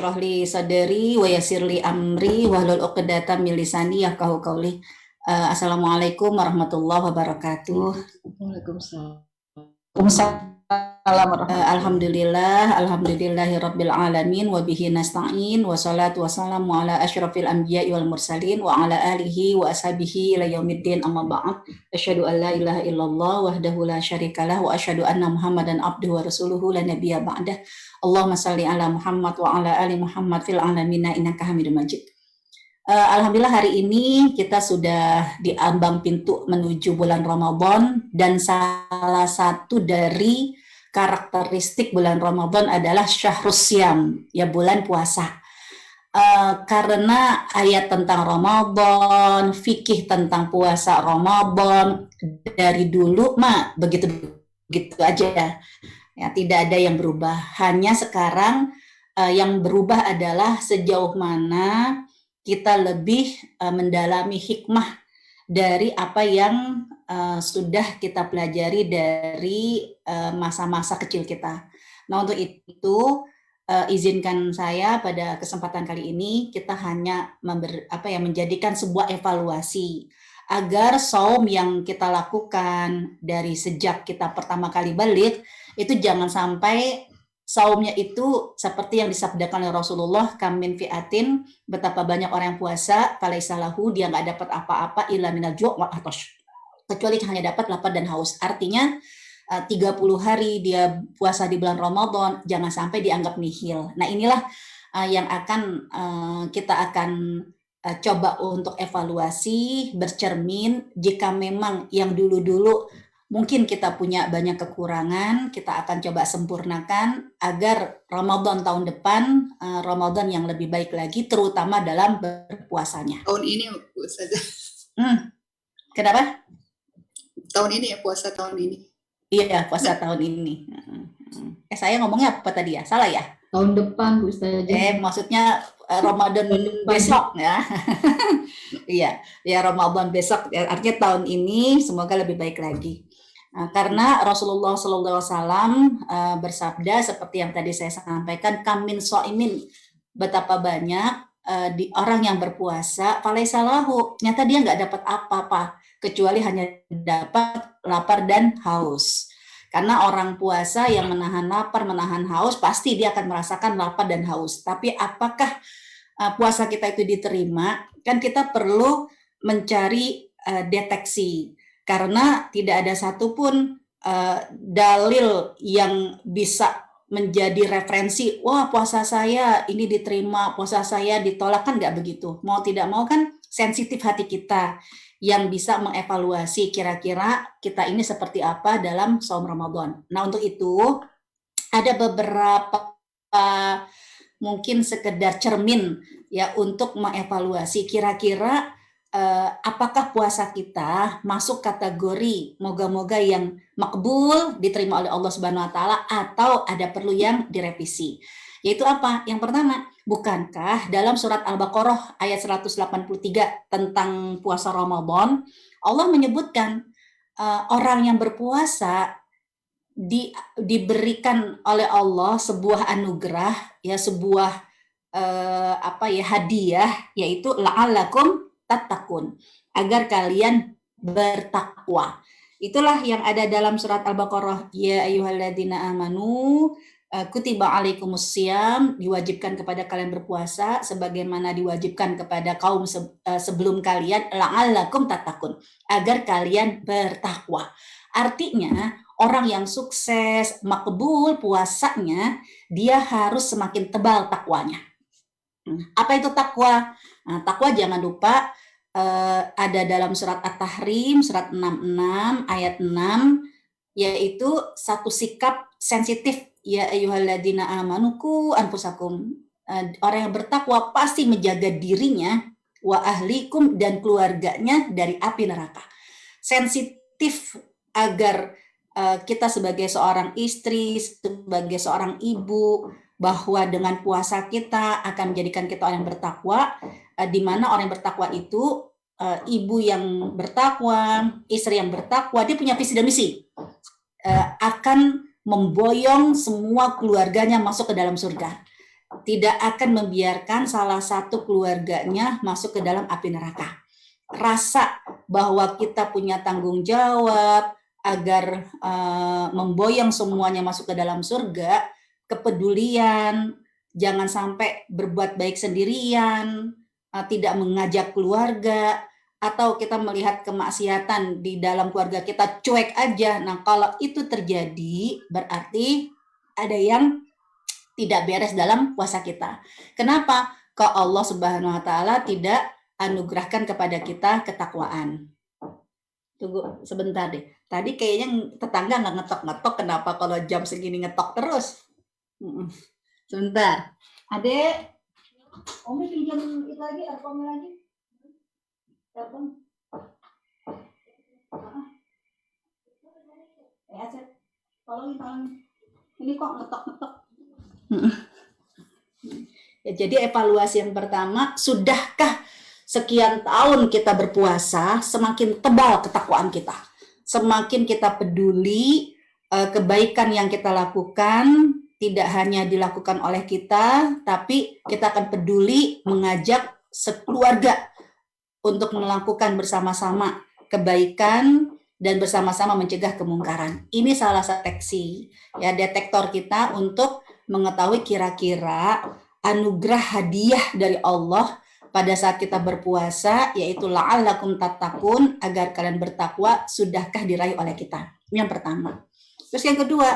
syrah li sadri wa yassir li amri wahlul 'uqdatam min lisani yafqahu qawli. Assalamualaikum warahmatullahi wabarakatuh. Waalaikumsalam. Alhamdulillahirabbil alamin wa bihi nasta'in wa salatu wassalamu ala asyrafil anbiya'i wal mursalin wa ala alihi wa ashabihi ila yaumiddin amma ba'd. Asyhadu an la ilaha illallah wahdahu la syarikalah wa asyhadu anna Muhammadan abduhu wa rasuluhu la nabiyya ba'dah. Allahumma shalli ala Muhammad wa ala ali Muhammad fil alamin innaka Hamidum Majid. Alhamdulillah hari ini kita sudah di ambang pintu menuju bulan Ramadan, dan salah satu dari karakteristik bulan Ramadan adalah syahrus syam, ya bulan puasa. Karena ayat tentang Ramadan, fikih tentang puasa Ramadan dari dulu mah begitu aja. Ya, tidak ada yang berubah. Hanya sekarang yang berubah adalah sejauh mana kita lebih mendalami hikmah dari apa yang sudah kita pelajari dari masa-masa kecil kita. Nah, untuk itu izinkan saya pada kesempatan kali ini kita hanya menjadikan sebuah evaluasi agar saum yang kita lakukan dari sejak kita pertama kali balik itu jangan sampai saumnya itu seperti yang disabdakan oleh Rasulullah, kam min fi'atin, betapa banyak orang yang puasa, falaisa lahu, dia nggak dapat apa-apa illa minal ju' wal atash, kecuali hanya dapat lapar dan haus. Artinya 30 hari dia puasa di bulan Ramadan, jangan sampai dianggap nihil. Nah, inilah yang akan kita akan coba untuk evaluasi, bercermin, jika memang yang dulu-dulu mungkin kita punya banyak kekurangan, kita akan coba sempurnakan agar Ramadan tahun depan, Ramadan yang lebih baik lagi, terutama dalam berpuasanya. Tahun ini saja. Kenapa? Tahun ini ya, puasa tahun ini. Iya, puasa tahun ini. Saya ngomongnya apa tadi ya? Salah ya? Tahun depan, Bu Ustazah. Maksudnya Ramadan besok ya. Iya, ya Ramadan besok. Artinya tahun ini semoga lebih baik lagi. Karena Rasulullah SAW bersabda seperti yang tadi saya sampaikan, kamin so'imin, betapa banyak di orang yang berpuasa, falaisa lahu, nyata dia nggak dapat apa-apa kecuali hanya dapat lapar dan haus. Karena orang puasa yang menahan lapar, menahan haus, pasti dia akan merasakan lapar dan haus. Tapi apakah puasa kita itu diterima? Kan kita perlu mencari deteksi. Karena tidak ada satupun dalil yang bisa menjadi referensi, wah puasa saya ini diterima, puasa saya ditolak, kan nggak begitu. Mau tidak mau kan sensitif hati kita yang bisa mengevaluasi kira-kira kita ini seperti apa dalam saum Ramadan. Nah, untuk itu ada beberapa mungkin sekedar cermin ya untuk mengevaluasi kira-kira apakah puasa kita masuk kategori moga-moga yang makbul, diterima oleh Allah Subhanahu wa taala, atau ada perlu yang direvisi. Yaitu apa? Yang pertama, bukankah dalam surat Al-Baqarah ayat 183 tentang puasa Ramadan, Allah menyebutkan orang yang berpuasa diberikan oleh Allah sebuah anugerah, ya sebuah hadiah, yaitu la'allakum tattaqun, agar kalian bertakwa. Itulah yang ada dalam surat Al-Baqarah, ya ayyuhalladzina amanu kutiba alaikumussyam, diwajibkan kepada kalian berpuasa sebagaimana diwajibkan kepada kaum sebelum kalian, la'allakum tattaqun, agar kalian bertakwa. Artinya orang yang sukses, makbul puasanya, dia harus semakin tebal takwanya. Apa itu takwa? Nah, takwa jangan lupa ada dalam surat At-Tahrim, surat 66, ayat 6, yaitu satu sikap sensitif, ya ayyuhalladzina amanu qu anfusakum. Orang yang bertakwa pasti menjaga dirinya, wa ahlikum, dan keluarganya dari api neraka. Sensitif agar kita sebagai seorang istri, sebagai seorang ibu, bahwa dengan puasa kita akan menjadikan kita orang yang bertakwa, di mana orang yang bertakwa itu ibu yang bertakwa, istri yang bertakwa, dia punya visi dan misi, akan memboyong semua keluarganya masuk ke dalam surga. tidak akan membiarkan salah satu keluarganya masuk ke dalam api neraka. Rasa bahwa kita punya tanggung jawab agar memboyong semuanya masuk ke dalam surga, kepedulian, jangan sampai berbuat baik sendirian, tidak mengajak keluarga, atau kita melihat kemaksiatan di dalam keluarga kita cuek aja. Nah, kalau itu terjadi, berarti ada yang tidak beres dalam puasa kita. Kenapa? Kok Allah Subhanahu wa taala tidak anugerahkan kepada kita ketakwaan. Tunggu sebentar deh. Tadi kayaknya tetangga nggak ngetok-ngetok. Kenapa kalau jam segini ngetok terus? Sebentar. Adek, Umi pinjam itu lagi, earphone lagi. Earphone. Aset. Tolong. Ini kok ngetok-ngetok. Ya, jadi evaluasi yang pertama, sudahkah sekian tahun kita berpuasa, semakin tebal ketakwaan kita, semakin kita peduli kebaikan yang kita lakukan tidak hanya dilakukan oleh kita, tapi kita akan peduli mengajak sekeluarga untuk melakukan bersama-sama kebaikan dan bersama-sama mencegah kemungkaran. Ini salah satu detektor kita untuk mengetahui kira-kira anugerah hadiah dari Allah pada saat kita berpuasa, yaitu la'allakum tattaqun, agar kalian bertakwa, sudahkah diraih oleh kita. Yang pertama. Terus yang kedua,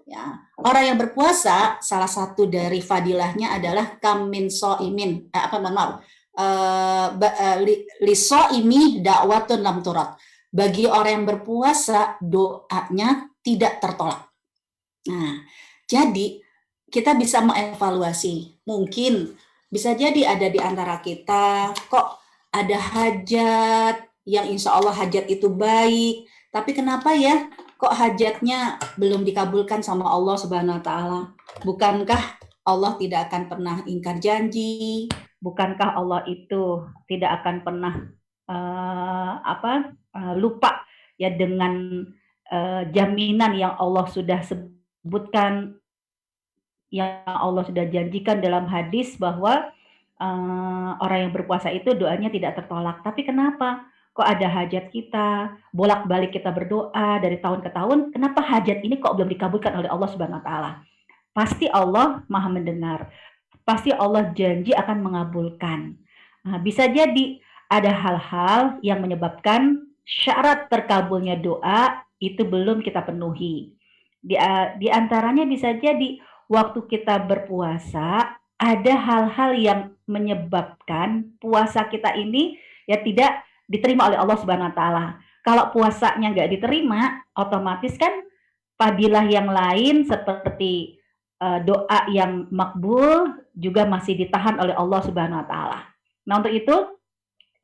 ya, orang yang berpuasa, salah satu dari fadilahnya adalah kamin so'imin, liso'imi da'watun lam turat. Bagi orang yang berpuasa, doanya tidak tertolak. Nah, jadi kita bisa mengevaluasi. Mungkin bisa jadi ada di antara kita, kok ada hajat yang insya Allah hajat itu baik, tapi kenapa ya kok hajatnya belum dikabulkan sama Allah Subhanahu wa taala? Bukankah Allah tidak akan pernah ingkar janji? Bukankah Allah itu tidak akan pernah lupa ya dengan jaminan yang Allah sudah sebutkan, yang Allah sudah janjikan dalam hadis bahwa orang yang berpuasa itu doanya tidak tertolak. Tapi kenapa? Kok ada hajat kita, bolak-balik kita berdoa dari tahun ke tahun, kenapa hajat ini kok belum dikabulkan oleh Allah Subhanahu wa taala? Pasti Allah Maha mendengar. Pasti Allah janji akan mengabulkan. Nah, bisa jadi ada hal-hal yang menyebabkan syarat terkabulnya doa itu belum kita penuhi. Di antaranya bisa jadi waktu kita berpuasa, ada hal-hal yang menyebabkan puasa kita ini ya tidak diterima oleh Allah Subhanahu wa taala. Kalau puasanya nggak diterima, otomatis kan fadilah yang lain seperti doa yang makbul juga masih ditahan oleh Allah Subhanahu wa taala. Nah, untuk itu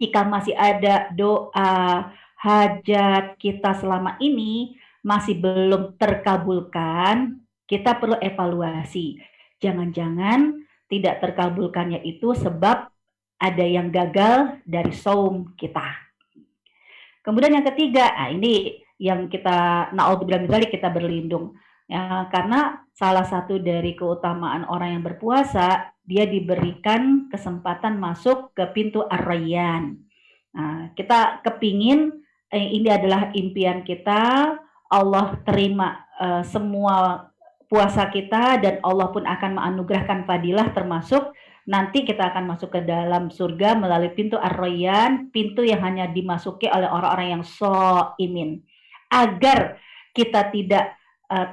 jika masih ada doa hajat kita selama ini masih belum terkabulkan, kita perlu evaluasi. Jangan-jangan tidak terkabulkannya itu sebab ada yang gagal dari saum kita. Kemudian yang ketiga, ini yang kita na'udzubillah min dzalik, kita berlindung. Ya, karena salah satu dari keutamaan orang yang berpuasa, dia diberikan kesempatan masuk ke pintu Ar-Rayyan. Nah, kita kepingin ini adalah impian kita, Allah terima semua puasa kita dan Allah pun akan menganugerahkan fadilah, termasuk nanti kita akan masuk ke dalam surga melalui pintu Ar-Rayyan, pintu yang hanya dimasuki oleh orang-orang yang shaimin. Agar kita tidak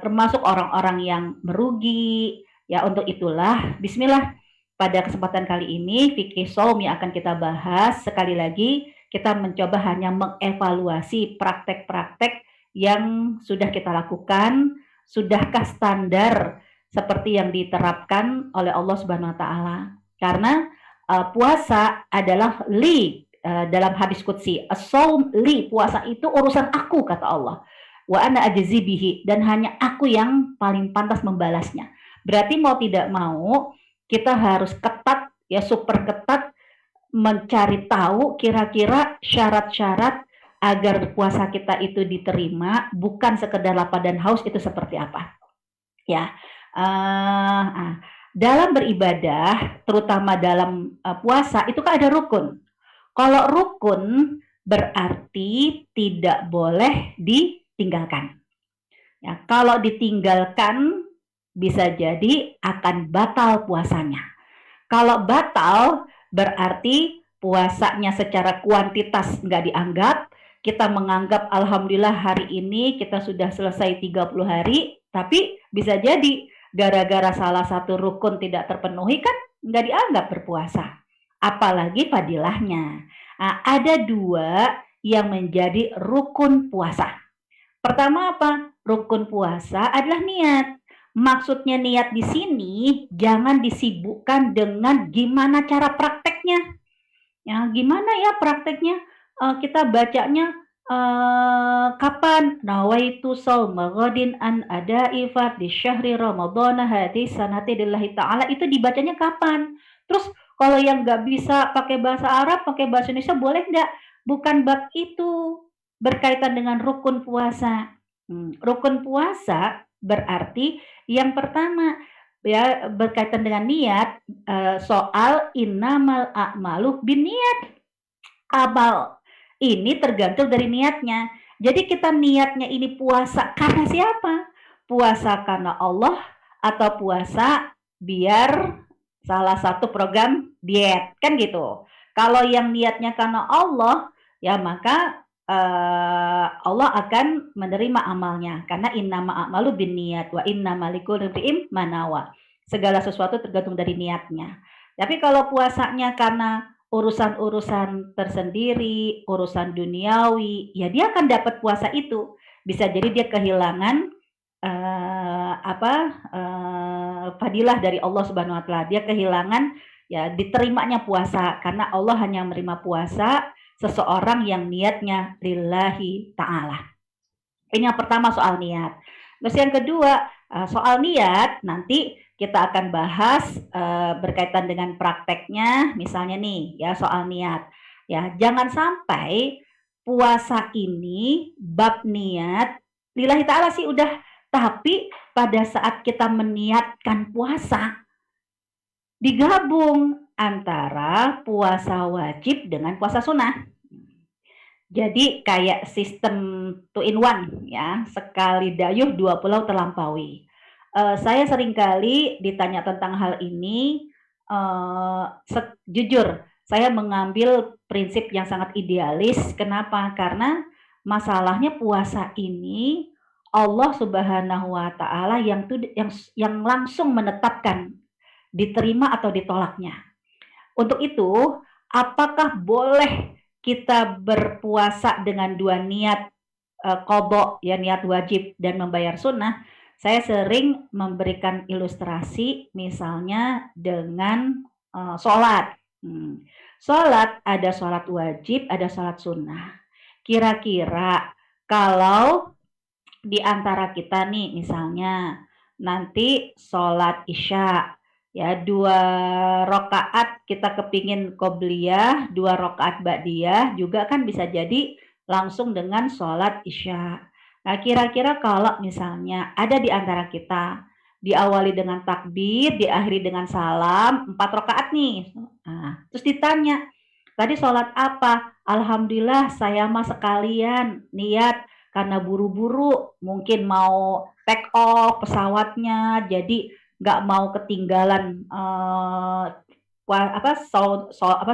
termasuk orang-orang yang merugi, ya untuk itulah bismillah pada kesempatan kali ini fikih shaum yang akan kita bahas. Sekali lagi kita mencoba hanya mengevaluasi praktek-praktek yang sudah kita lakukan, sudahkah standar seperti yang diterapkan oleh Allah Subhanahu wa taala. Karena puasa adalah dalam hadis qudsi, as-shaum li, puasa itu urusan aku kata Allah. Wa ana ajzi bihi, dan hanya aku yang paling pantas membalasnya. Berarti mau tidak mau kita harus ketat, ya super ketat, mencari tahu kira-kira syarat-syarat agar puasa kita itu diterima, bukan sekedar lapar dan haus, itu seperti apa. Ya, dalam beribadah, terutama dalam puasa, itu kan ada rukun. Kalau rukun berarti tidak boleh ditinggalkan. Ya, kalau ditinggalkan bisa jadi akan batal puasanya. Kalau batal berarti puasanya secara kuantitas nggak dianggap. Kita menganggap alhamdulillah hari ini kita sudah selesai 30 hari, tapi bisa jadi gara-gara salah satu rukun tidak terpenuhi kan nggak dianggap berpuasa. Apalagi fadilahnya. Nah, ada dua yang menjadi rukun puasa. Pertama apa? Rukun puasa adalah niat. Maksudnya niat di sini jangan disibukkan dengan gimana cara prakteknya. Ya, gimana ya prakteknya? Kita bacanya kapan? Nawaitu shauma ghadin an ada'i di syahri ramadhana hadis sanati lillahi ta'ala, itu dibacanya kapan? Terus kalau yang nggak bisa pakai bahasa Arab, pakai bahasa Indonesia boleh nggak? Bukan bab itu berkaitan dengan rukun puasa. Rukun puasa berarti yang pertama ya berkaitan dengan niat, soal innamal a'malu binniyat. Amal ini tergantung dari niatnya. Jadi kita niatnya ini puasa karena siapa? Puasa karena Allah atau puasa biar salah satu program diet, kan gitu. Kalau yang niatnya karena Allah, ya maka Allah akan menerima amalnya karena innama a'malu binniyat wa innamal likulli imri'in ma nawa. Segala sesuatu tergantung dari niatnya. Tapi kalau puasanya karena urusan-urusan tersendiri, urusan duniawi, ya dia akan dapat puasa itu. Bisa jadi dia kehilangan fadilah dari Allah Subhanahu wa taala. Dia kehilangan ya diterimanya puasa karena Allah hanya menerima puasa seseorang yang niatnya lillahi ta'ala. Ini yang pertama soal niat. Terus yang kedua, soal niat nanti kita akan bahas berkaitan dengan prakteknya, misalnya nih ya soal niat. Ya, jangan sampai puasa ini bab niat lillahi ta'ala sih udah, tapi pada saat kita meniatkan puasa digabung antara puasa wajib dengan puasa sunnah. Jadi kayak sistem 2 in 1 ya, sekali dayuh 2 pulau terlampaui. Saya seringkali ditanya tentang hal ini, jujur saya mengambil prinsip yang sangat idealis. Kenapa? Karena masalahnya puasa ini Allah Subhanahu wa taala yang langsung menetapkan diterima atau ditolaknya. Untuk itu, apakah boleh kita berpuasa dengan dua niat qadha ya niat wajib dan membayar sunnah? Saya sering memberikan ilustrasi misalnya dengan sholat. Sholat ada sholat wajib, ada sholat sunnah. Kira-kira kalau di antara kita nih misalnya nanti sholat isya ya 2 rakaat kita kepingin qobliyah, 2 rakaat ba'diyah juga kan bisa jadi langsung dengan sholat isya. Nah kira-kira kalau misalnya ada di antara kita diawali dengan takbir, diakhiri dengan salam, 4 rakaat nih. Nah, terus ditanya, tadi sholat apa? Alhamdulillah saya mah sekalian niat karena buru-buru mungkin mau take off pesawatnya, jadi nggak mau ketinggalan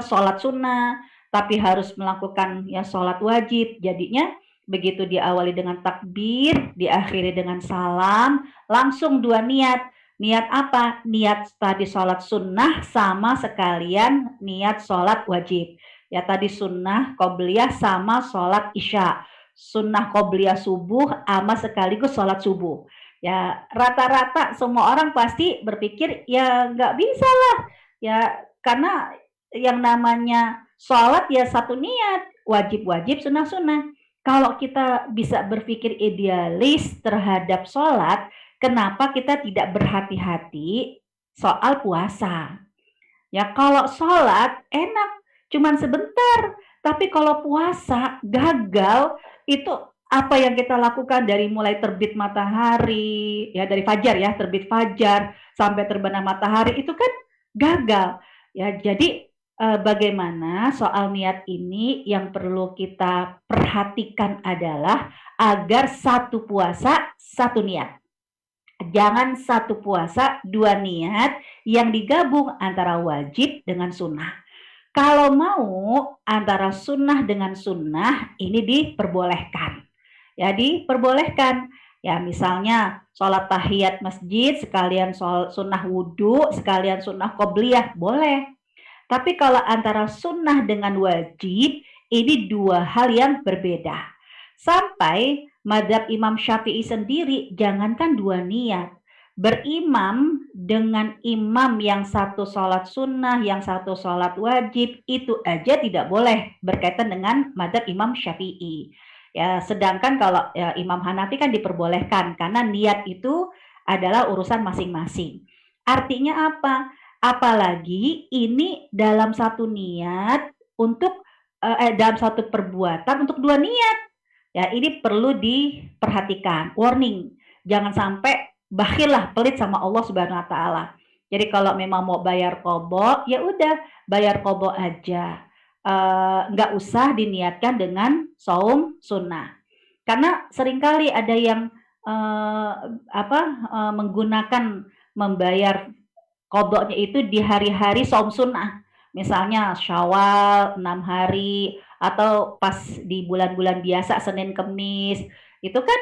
sholat sunnah, tapi harus melakukan ya sholat wajib. Jadinya begitu diawali dengan takbir, diakhiri dengan salam, langsung 2 niat. Niat apa? Niat tadi sholat sunnah sama sekalian niat sholat wajib. Ya tadi sunnah qobliyah sama sholat isya. Sunnah qobliyah subuh sama sekaligus sholat subuh. Ya rata-rata semua orang pasti berpikir ya nggak bisa lah ya karena yang namanya sholat ya satu niat, wajib-wajib, sunnah-sunnah. Kalau kita bisa berpikir idealis terhadap sholat, kenapa kita tidak berhati-hati soal puasa? Ya kalau sholat enak, cuman sebentar. Tapi kalau puasa gagal, itu apa yang kita lakukan dari mulai terbit matahari, ya dari fajar ya, terbit fajar sampai terbenam matahari itu kan gagal. Ya, jadi bagaimana soal niat ini yang perlu kita perhatikan adalah agar satu puasa satu niat. Jangan satu puasa dua niat yang digabung antara wajib dengan sunnah. Kalau mau antara sunnah dengan sunnah ini diperbolehkan. Ya diperbolehkan. Ya misalnya sholat tahiyat masjid sekalian sunnah wudhu sekalian sunnah qobliyah boleh. Tapi kalau antara sunnah dengan wajib ini dua hal yang berbeda. Sampai mazhab Imam Syafi'i sendiri jangankan dua niat. Berimam dengan imam yang satu sholat sunnah, yang satu sholat wajib, itu aja tidak boleh berkaitan dengan mazhab Imam Syafi'i. Ya, sedangkan kalau ya, Imam Hanafi kan diperbolehkan karena niat itu adalah urusan masing-masing. Artinya apa? Apalagi ini dalam satu niat untuk dalam satu perbuatan untuk dua niat. Ya, ini perlu diperhatikan. Warning, jangan sampai bakhil lah, pelit sama Allah Subhanahu wa taala. Jadi kalau memang mau bayar qadha, ya udah bayar qadha aja. Nggak usah diniatkan dengan saum sunnah. Karena seringkali ada yang menggunakan membayar qadhanya itu di hari-hari saum sunnah. Misalnya Syawal 6 hari atau pas di bulan-bulan biasa Senin Kemis. Itu kan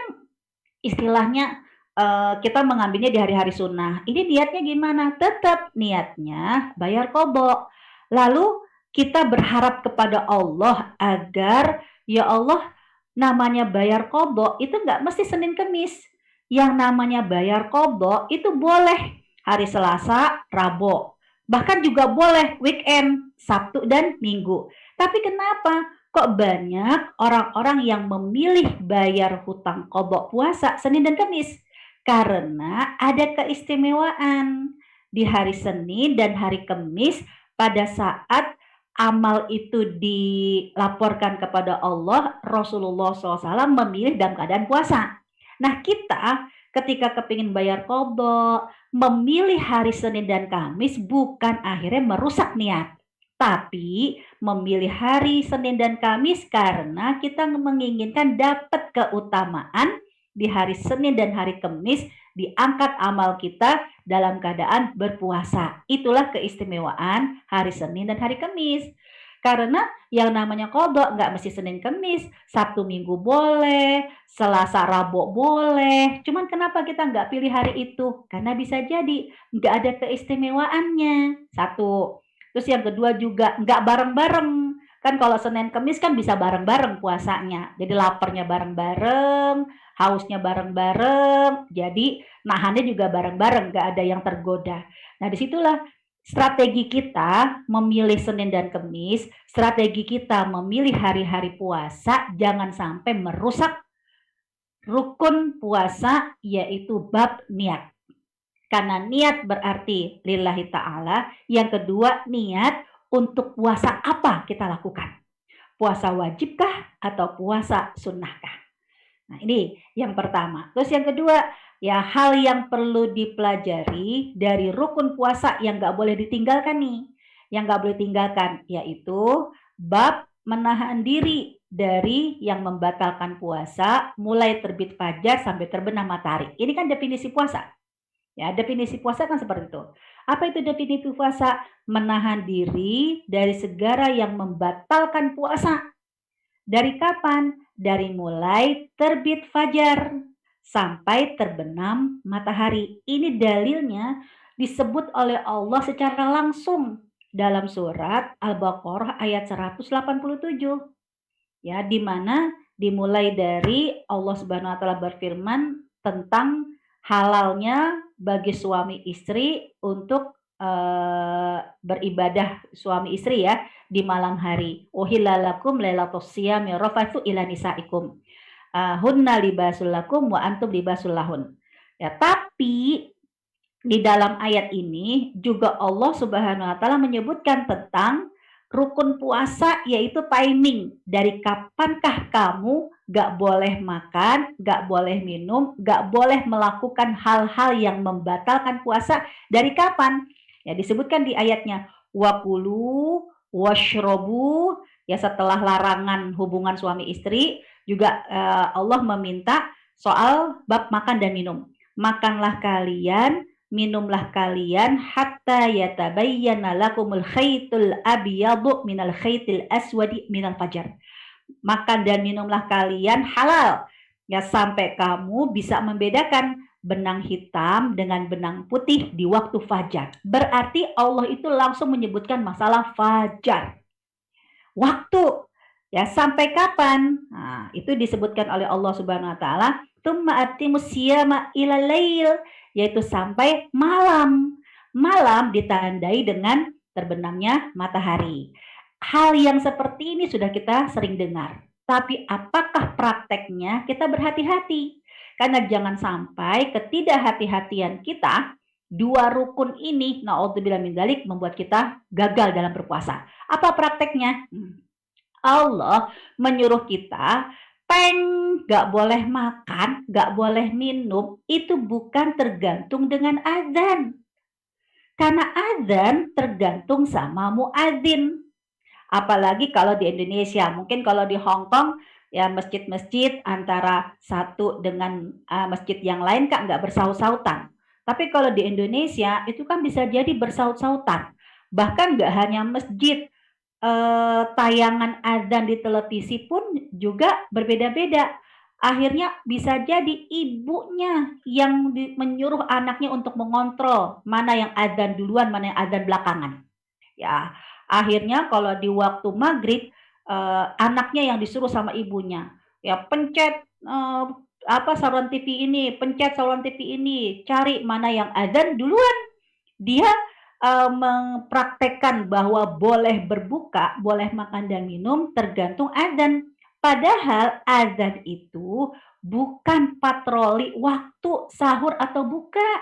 istilahnya kita mengambilnya di hari-hari sunnah. Ini niatnya gimana? Tetap niatnya bayar qadha. Lalu kita berharap kepada Allah agar ya Allah namanya bayar qadha itu nggak mesti Senin Kemis. Yang namanya bayar qadha itu boleh hari Selasa, Rabu. Bahkan juga boleh weekend, Sabtu dan Minggu. Tapi kenapa kok banyak orang-orang yang memilih bayar hutang qadha puasa Senin dan Kamis? Karena ada keistimewaan di hari Senin dan hari Kamis pada saat amal itu dilaporkan kepada Allah, Rasulullah SAW memilih dalam keadaan puasa. Nah kita ketika kepingin bayar qadha, memilih hari Senin dan Kamis bukan akhirnya merusak niat. Tapi memilih hari Senin dan Kamis karena kita menginginkan dapat keutamaan di hari Senin dan hari Kamis diangkat amal kita dalam keadaan berpuasa. Itulah keistimewaan hari Senin dan hari Kamis. Karena yang namanya qadha nggak mesti Senin Kamis, Sabtu Minggu boleh, Selasa Rabu boleh. Cuman kenapa kita nggak pilih hari itu? Karena bisa jadi nggak ada keistimewaannya. Satu. Terus yang kedua juga nggak bareng-bareng. Kan kalau Senin Kamis kan bisa bareng-bareng puasanya. Jadi laparnya bareng-bareng, hausnya bareng-bareng. Jadi nahannya juga bareng-bareng, nggak ada yang tergoda. Nah disitulah strategi kita memilih Senin dan Kamis, strategi kita memilih hari-hari puasa jangan sampai merusak rukun puasa yaitu bab niat. Karena niat berarti lillahi ta'ala, yang kedua niat untuk puasa apa kita lakukan. Puasa wajibkah atau puasa sunnahkah? Nah ini yang pertama. Terus yang kedua, ya hal yang perlu dipelajari dari rukun puasa yang nggak boleh ditinggalkan nih. Yang nggak boleh tinggalkan yaitu bab menahan diri dari yang membatalkan puasa mulai terbit fajar sampai terbenam matahari. Ini kan definisi puasa. Ya, definisi puasa kan seperti itu. Apa itu definisi puasa? Menahan diri dari segala yang membatalkan puasa. Dari kapan? Dari mulai terbit fajar sampai terbenam matahari. Ini dalilnya disebut oleh Allah secara langsung dalam surat Al-Baqarah ayat 187. Ya, di mana dimulai dari Allah Subhanahu wa taala berfirman tentang halalnya bagi suami istri untuk beribadah suami istri ya di malam hari. Uhillalakum lailatus siyami rafatsu ila nisaikum. Hunna libasul lakum wa antum libasul lahun. Ya, tapi di dalam ayat ini juga Allah Subhanahu wa taala menyebutkan tentang Rukun puasa yaitu timing. Dari kapankah kamu gak boleh makan, gak boleh minum, gak boleh melakukan hal-hal yang membatalkan puasa. Dari kapan? Ya disebutkan di ayatnya. Wakulu, washrobu, ya setelah larangan hubungan suami istri, juga Allah meminta soal bab makan dan minum. Makanlah kalian, minumlah kalian hatta yatabayyana lakumul khaytul abyadu minal khaytil aswadi minal fajar. Makan dan minumlah kalian halal ya sampai kamu bisa membedakan benang hitam dengan benang putih di waktu fajar. Berarti Allah itu langsung menyebutkan masalah fajar. Waktu ya sampai kapan? Nah, itu disebutkan oleh Allah Subhanahu wa taala, "Tsumma atimus siyama ilal lail", yaitu sampai malam. Malam ditandai dengan terbenamnya matahari. Hal yang seperti ini sudah kita sering dengar. Tapi apakah prakteknya? Kita berhati-hati. Karena jangan sampai ketidakhati-hatian kita, dua rukun ini, na'udzubillah min dzalik, membuat kita gagal dalam berpuasa. Apa prakteknya? Allah menyuruh kita gak boleh makan, gak boleh minum, itu bukan tergantung dengan azan. Karena azan tergantung sama muadzin. Apalagi kalau di Indonesia, mungkin kalau di Hong Kong ya masjid-masjid antara satu dengan masjid yang lain kan nggak bersaut-sautan. Tapi kalau di Indonesia itu kan bisa jadi bersaut-sautan. Bahkan nggak hanya masjid, tayangan azan di televisi pun juga berbeda-beda. Akhirnya bisa jadi ibunya yang menyuruh anaknya untuk mengontrol mana yang azan duluan, mana yang azan belakangan. Ya, akhirnya kalau di waktu maghrib anaknya yang disuruh sama ibunya, ya pencet saluran TV ini, pencet saluran TV ini, cari mana yang azan duluan. Dia mempraktekkan bahwa boleh berbuka, boleh makan dan minum tergantung azan. Padahal azan itu bukan patroli waktu sahur atau buka.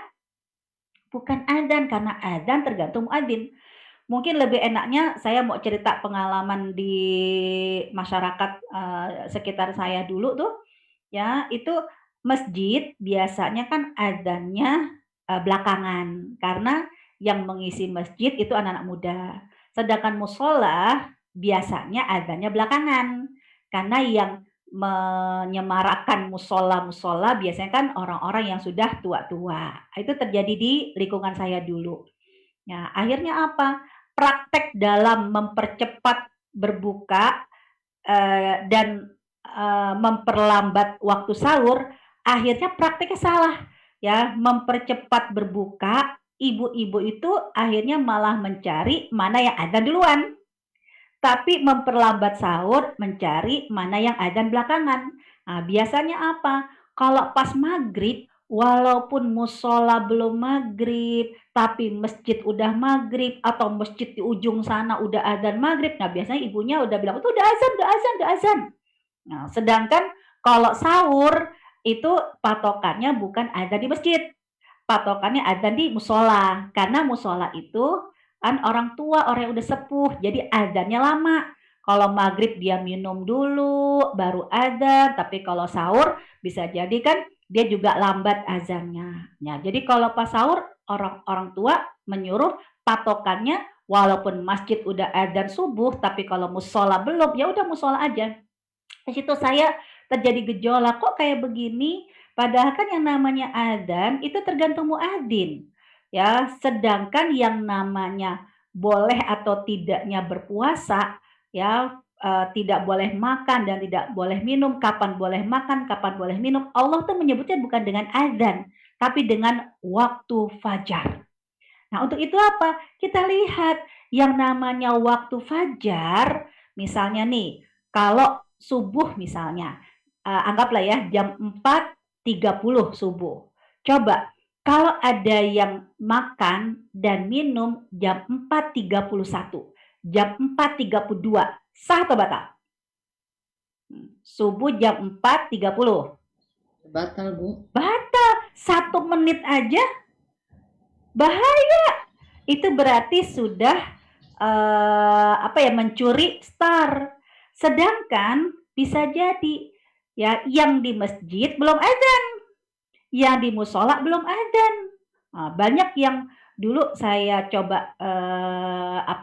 Bukan azan, karena azan tergantung muadzin. Mungkin lebih enaknya saya mau cerita pengalaman di masyarakat sekitar saya dulu tuh, ya itu masjid biasanya kan azannya belakangan karena yang mengisi masjid itu anak-anak muda. Sedangkan musola biasanya azannya belakangan karena yang menyemarakkan musola-musola biasanya kan orang-orang yang sudah tua-tua. Itu terjadi di lingkungan saya dulu. Ya, akhirnya apa? Praktek dalam mempercepat berbuka dan memperlambat waktu sahur, akhirnya prakteknya salah. Ya, mempercepat berbuka, ibu-ibu itu akhirnya malah mencari mana yang adzan duluan. Tapi memperlambat sahur, mencari mana yang adzan belakangan. Nah, biasanya apa? Kalau pas maghrib, walaupun musola belum maghrib, tapi masjid udah maghrib, atau masjid di ujung sana udah adzan maghrib, nah biasanya ibunya udah bilang, itu udah azan, udah azan, udah azan. Nah, sedangkan kalau sahur, itu patokannya bukan adzan di masjid, patokannya adzan di musola. Karena musola itu kan orang tua, orang yang udah sepuh, jadi adzannya lama. Kalau maghrib dia minum dulu, baru adzan. Tapi kalau sahur bisa jadi kan dia juga lambat azannya. Ya, jadi kalau pas sahur orang tua menyuruh patokannya walaupun masjid udah adzan subuh, tapi kalau musola belum, ya udah musola aja. Di situ saya terjadi gejolak, kok kayak begini? Padahal kan yang namanya adzan itu tergantung muadzin. Ya, sedangkan yang namanya boleh atau tidaknya berpuasa, ya tidak boleh makan dan tidak boleh minum, kapan boleh makan, kapan boleh minum. Allah tuh menyebutnya bukan dengan adzan, tapi dengan waktu fajar. Nah, untuk itu apa? Kita lihat yang namanya waktu fajar, misalnya nih, kalau subuh misalnya, anggaplah ya jam 4.30 subuh. Coba kalau ada yang makan dan minum jam 4.31, jam 4.32, sah atau batal? Subuh jam 4.30. Batal, Bu. Batal. 1 menit aja bahaya. Itu berarti sudah mencuri star. Sedangkan bisa jadi ya yang di masjid belum adzan, yang di musola belum adzan. Banyak yang dulu saya coba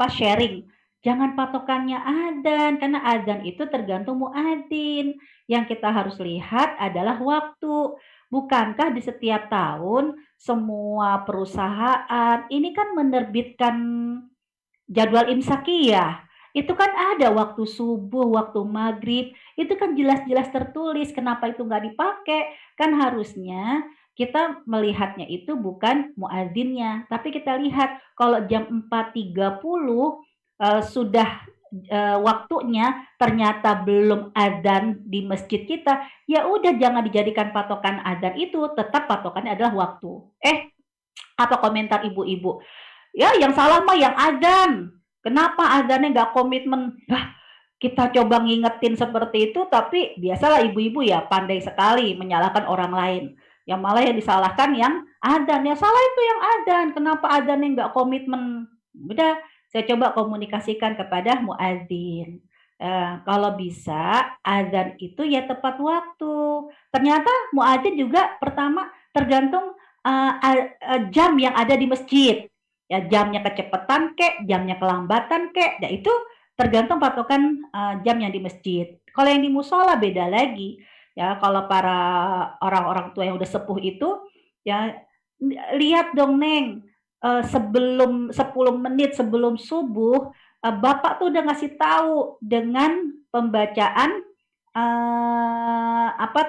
sharing, jangan patokannya adzan karena adzan itu tergantung muadzin. Yang kita harus lihat adalah waktu. Bukankah di setiap tahun semua perusahaan ini kan menerbitkan jadwal imsakiyah, itu kan ada waktu subuh, waktu maghrib, itu kan jelas-jelas tertulis, kenapa itu nggak dipakai? Kan harusnya kita melihatnya itu bukan muadzinnya, tapi kita lihat kalau jam 4.30 sudah waktunya ternyata belum adzan di masjid kita, ya udah jangan dijadikan patokan adzan itu, tetap patokannya adalah waktu. Apa komentar ibu-ibu? Ya yang salah mah yang adzan. Kenapa adzannya nggak komitmen? Kita coba ngingetin seperti itu, tapi biasalah ibu-ibu ya pandai sekali menyalahkan orang lain. Yang malah yang disalahkan yang adzan. Yang salah itu yang adzan. Kenapa adzannya nggak komitmen? Udah, saya coba komunikasikan kepada muadzin. Kalau bisa adzan itu ya tepat waktu. Ternyata muadzin juga pertama tergantung jam yang ada di masjid. Ya jamnya kecepatan kek, jamnya kelambatan kek, ya itu tergantung patokan jam yang di masjid. Kalau yang di musola beda lagi. Ya kalau para orang-orang tua yang udah sepuh itu ya lihat dong Neng, sebelum 10 menit sebelum subuh Bapak tuh udah ngasih tahu dengan pembacaan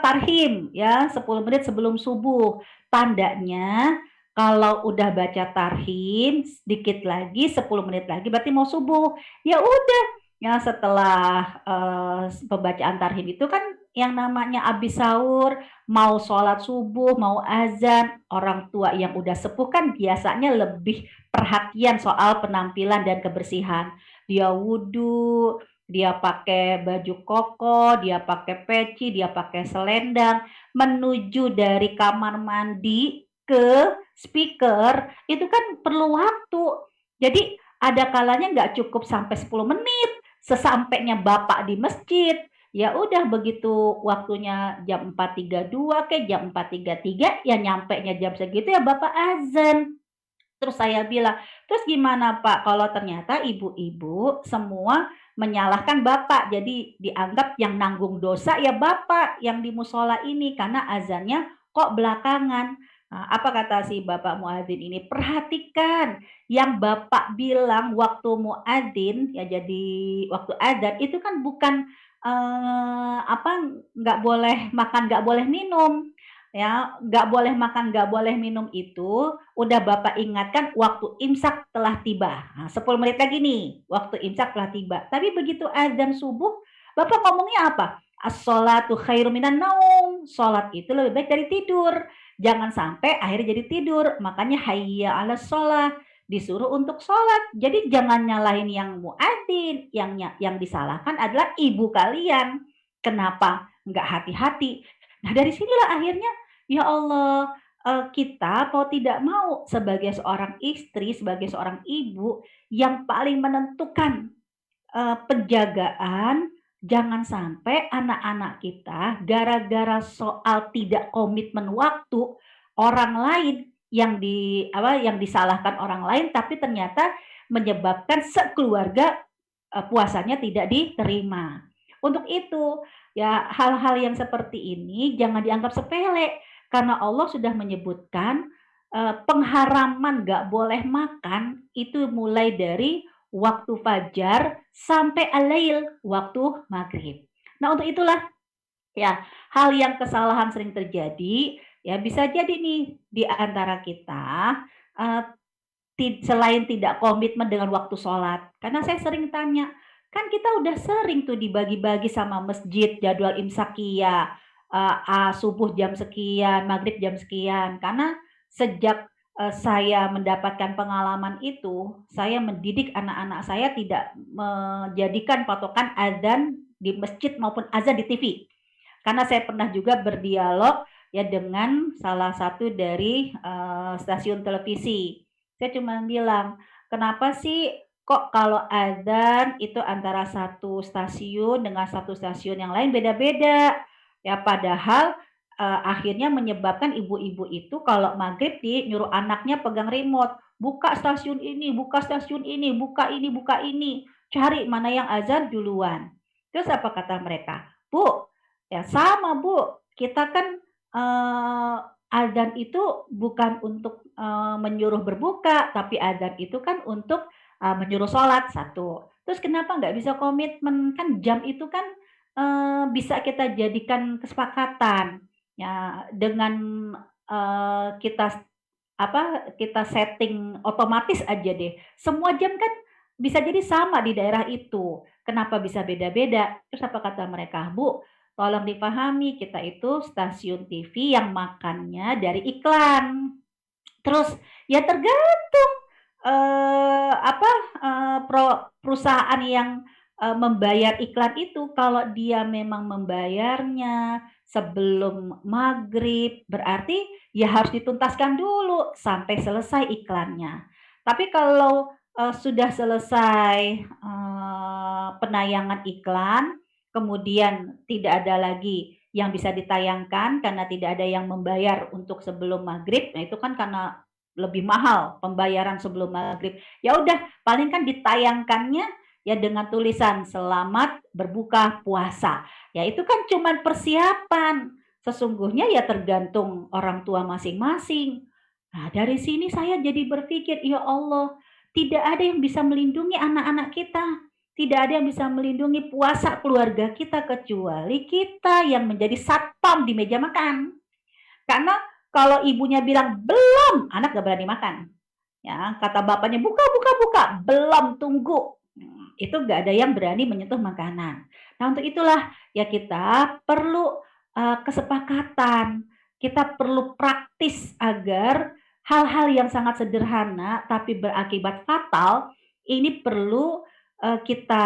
tarhim ya 10 menit sebelum subuh. Tandanya kalau udah baca tarhim sedikit lagi 10 menit lagi berarti mau subuh. Ya udah, ya setelah pembacaan tarhim itu kan yang namanya habis sahur, mau sholat subuh, mau azan, orang tua yang udah sepuh kan biasanya lebih perhatian soal penampilan dan kebersihan. Dia wudhu, dia pakai baju koko, dia pakai peci, dia pakai selendang, menuju dari kamar mandi ke speaker, itu kan perlu waktu. Jadi ada kalanya nggak cukup sampai 10 menit, sesampainya Bapak di masjid, ya udah begitu waktunya jam 4.32 ke jam 4.33, ya nyampenya jam segitu ya Bapak azan. Terus saya bilang, terus gimana Pak kalau ternyata ibu-ibu semua menyalahkan Bapak, jadi dianggap yang nanggung dosa ya Bapak yang di musola ini karena azannya kok belakangan. Apa kata si Bapak muadzin ini? Perhatikan yang Bapak bilang waktu muadzin ya jadi waktu azan itu kan bukan nggak boleh makan, nggak boleh minum. Ya, nggak boleh makan, nggak boleh minum itu udah Bapak ingatkan waktu imsak telah tiba. 10 menit lagi nih, waktu imsak telah tiba. Tapi begitu azan subuh, Bapak ngomongnya apa? As-sholatu khairum minan naum. Sholat itu lebih baik dari tidur. Jangan sampai akhirnya jadi tidur. Makanya hayya 'alas sholat. Disuruh untuk sholat. Jadi jangan nyalahin yang muadzin. Yang disalahkan adalah ibu kalian. Kenapa nggak hati-hati? Nah dari sinilah akhirnya, ya Allah, kita mau tidak mau sebagai seorang istri, sebagai seorang ibu yang paling menentukan penjagaan, jangan sampai anak-anak kita gara-gara soal tidak komitmen waktu, orang lain yang disalahkan orang lain, tapi ternyata menyebabkan sekeluarga puasanya tidak diterima. Untuk itu, ya hal-hal yang seperti ini jangan dianggap sepele karena Allah sudah menyebutkan pengharaman nggak boleh makan itu mulai dari waktu fajar sampai alail waktu maghrib. Nah untuk itulah ya hal yang kesalahan sering terjadi ya bisa jadi nih di antara kita uh, selain tidak komitmen dengan waktu sholat. Karena saya sering tanya, kan kita udah sering tuh dibagi-bagi sama masjid jadwal imsakiyah, subuh jam sekian, maghrib jam sekian. Karena sejak saya mendapatkan pengalaman itu, saya mendidik anak-anak saya tidak menjadikan patokan azan di masjid maupun azan di TV. Karena saya pernah juga berdialog ya dengan salah satu dari stasiun televisi. Saya cuma bilang, kenapa sih kok kalau adzan itu antara satu stasiun dengan satu stasiun yang lain beda-beda. Ya padahal akhirnya menyebabkan ibu-ibu itu kalau maghrib nyuruh anaknya pegang remote, buka stasiun ini, buka stasiun ini, buka ini, buka ini, cari mana yang azan duluan. Terus apa kata mereka? Bu, ya sama Bu, kita kan adzan itu bukan untuk menyuruh berbuka, tapi adzan itu kan untuk menyuruh sholat satu. Terus kenapa nggak bisa komitmen? Kan jam itu kan bisa kita jadikan kesepakatan ya dengan kita kita setting otomatis aja deh. Semua jam kan bisa jadi sama di daerah itu. Kenapa bisa beda-beda? Terus apa kata mereka? Bu, tolong dipahami kita itu stasiun TV yang makannya dari iklan. Terus ya tergantung perusahaan yang membayar iklan itu. Kalau dia memang membayarnya sebelum maghrib, berarti ya harus dituntaskan dulu sampai selesai iklannya. Tapi kalau sudah selesai penayangan iklan, kemudian tidak ada lagi yang bisa ditayangkan karena tidak ada yang membayar untuk sebelum maghrib, nah itu kan karena lebih mahal pembayaran sebelum maghrib. Ya udah, paling kan ditayangkannya ya dengan tulisan selamat berbuka puasa. Ya itu kan cuman persiapan. Sesungguhnya ya tergantung orang tua masing-masing. Nah, dari sini saya jadi berpikir, ya Allah, tidak ada yang bisa melindungi anak-anak kita. Tidak ada yang bisa melindungi puasa keluarga kita kecuali kita yang menjadi satpam di meja makan. Karena kalau ibunya bilang belum, anak gak berani makan. Ya, kata bapaknya buka, buka, buka, belum, tunggu. Itu gak ada yang berani menyentuh makanan. Nah untuk itulah ya kita perlu kesepakatan. Kita perlu praktis agar hal-hal yang sangat sederhana tapi berakibat fatal ini perlu kita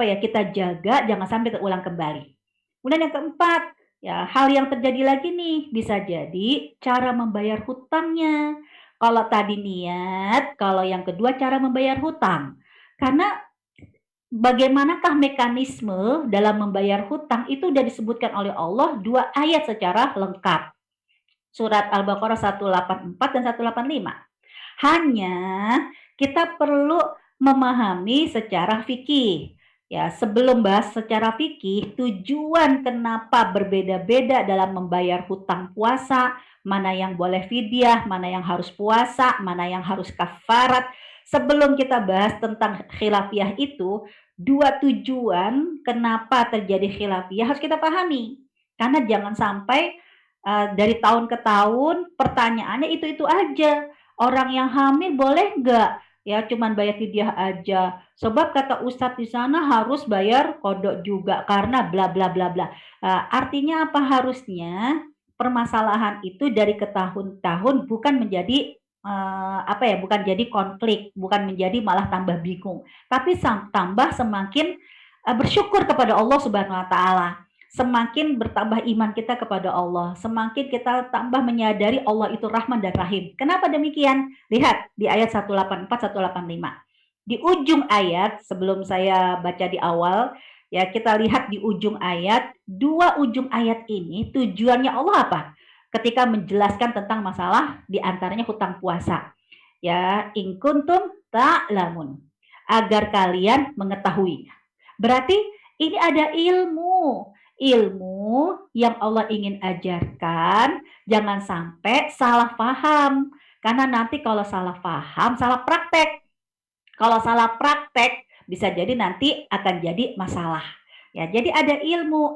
kita jaga jangan sampai terulang kembali. Kemudian yang keempat, ya hal yang terjadi lagi nih bisa jadi cara membayar hutangnya. Kalau tadi niat, kalau yang kedua cara membayar hutang. Karena bagaimanakah mekanisme dalam membayar hutang itu sudah disebutkan oleh Allah 2 ayat secara lengkap. Surat Al-Baqarah 184 dan 185. Hanya kita perlu memahami secara fikih. Ya, sebelum bahas secara fikih, tujuan kenapa berbeda-beda dalam membayar hutang puasa, mana yang boleh fidyah, mana yang harus puasa, mana yang harus kafarat. Sebelum kita bahas tentang khilafiyah itu, 2 tujuan kenapa terjadi khilafiyah harus kita pahami. Karena jangan sampai dari tahun ke tahun pertanyaannya itu-itu aja. Orang yang hamil boleh nggak? Ya cuman bayar fidyah aja. Sebab kata Ustadz di sana harus bayar kodok juga karena bla bla bla bla. Artinya apa harusnya permasalahan itu dari ke tahun-tahun bukan menjadi bukan jadi konflik, bukan menjadi malah tambah bingung. Tapi tambah semakin bersyukur kepada Allah Subhanahu wa taala. Semakin bertambah iman kita kepada Allah, semakin kita tambah menyadari Allah itu Rahman dan Rahim. Kenapa demikian? Lihat di ayat 184 185. Di ujung ayat, sebelum saya baca di awal, ya kita lihat di ujung ayat, 2 ujung ayat ini tujuannya Allah apa? Ketika menjelaskan tentang masalah di antaranya hutang puasa. Ya, in kuntum ta'lamun. Agar kalian mengetahui. Berarti ini ada ilmu yang Allah ingin ajarkan, jangan sampai salah paham. Karena nanti kalau salah paham, salah praktek. Kalau salah praktek, bisa jadi nanti akan jadi masalah. Ya, jadi ada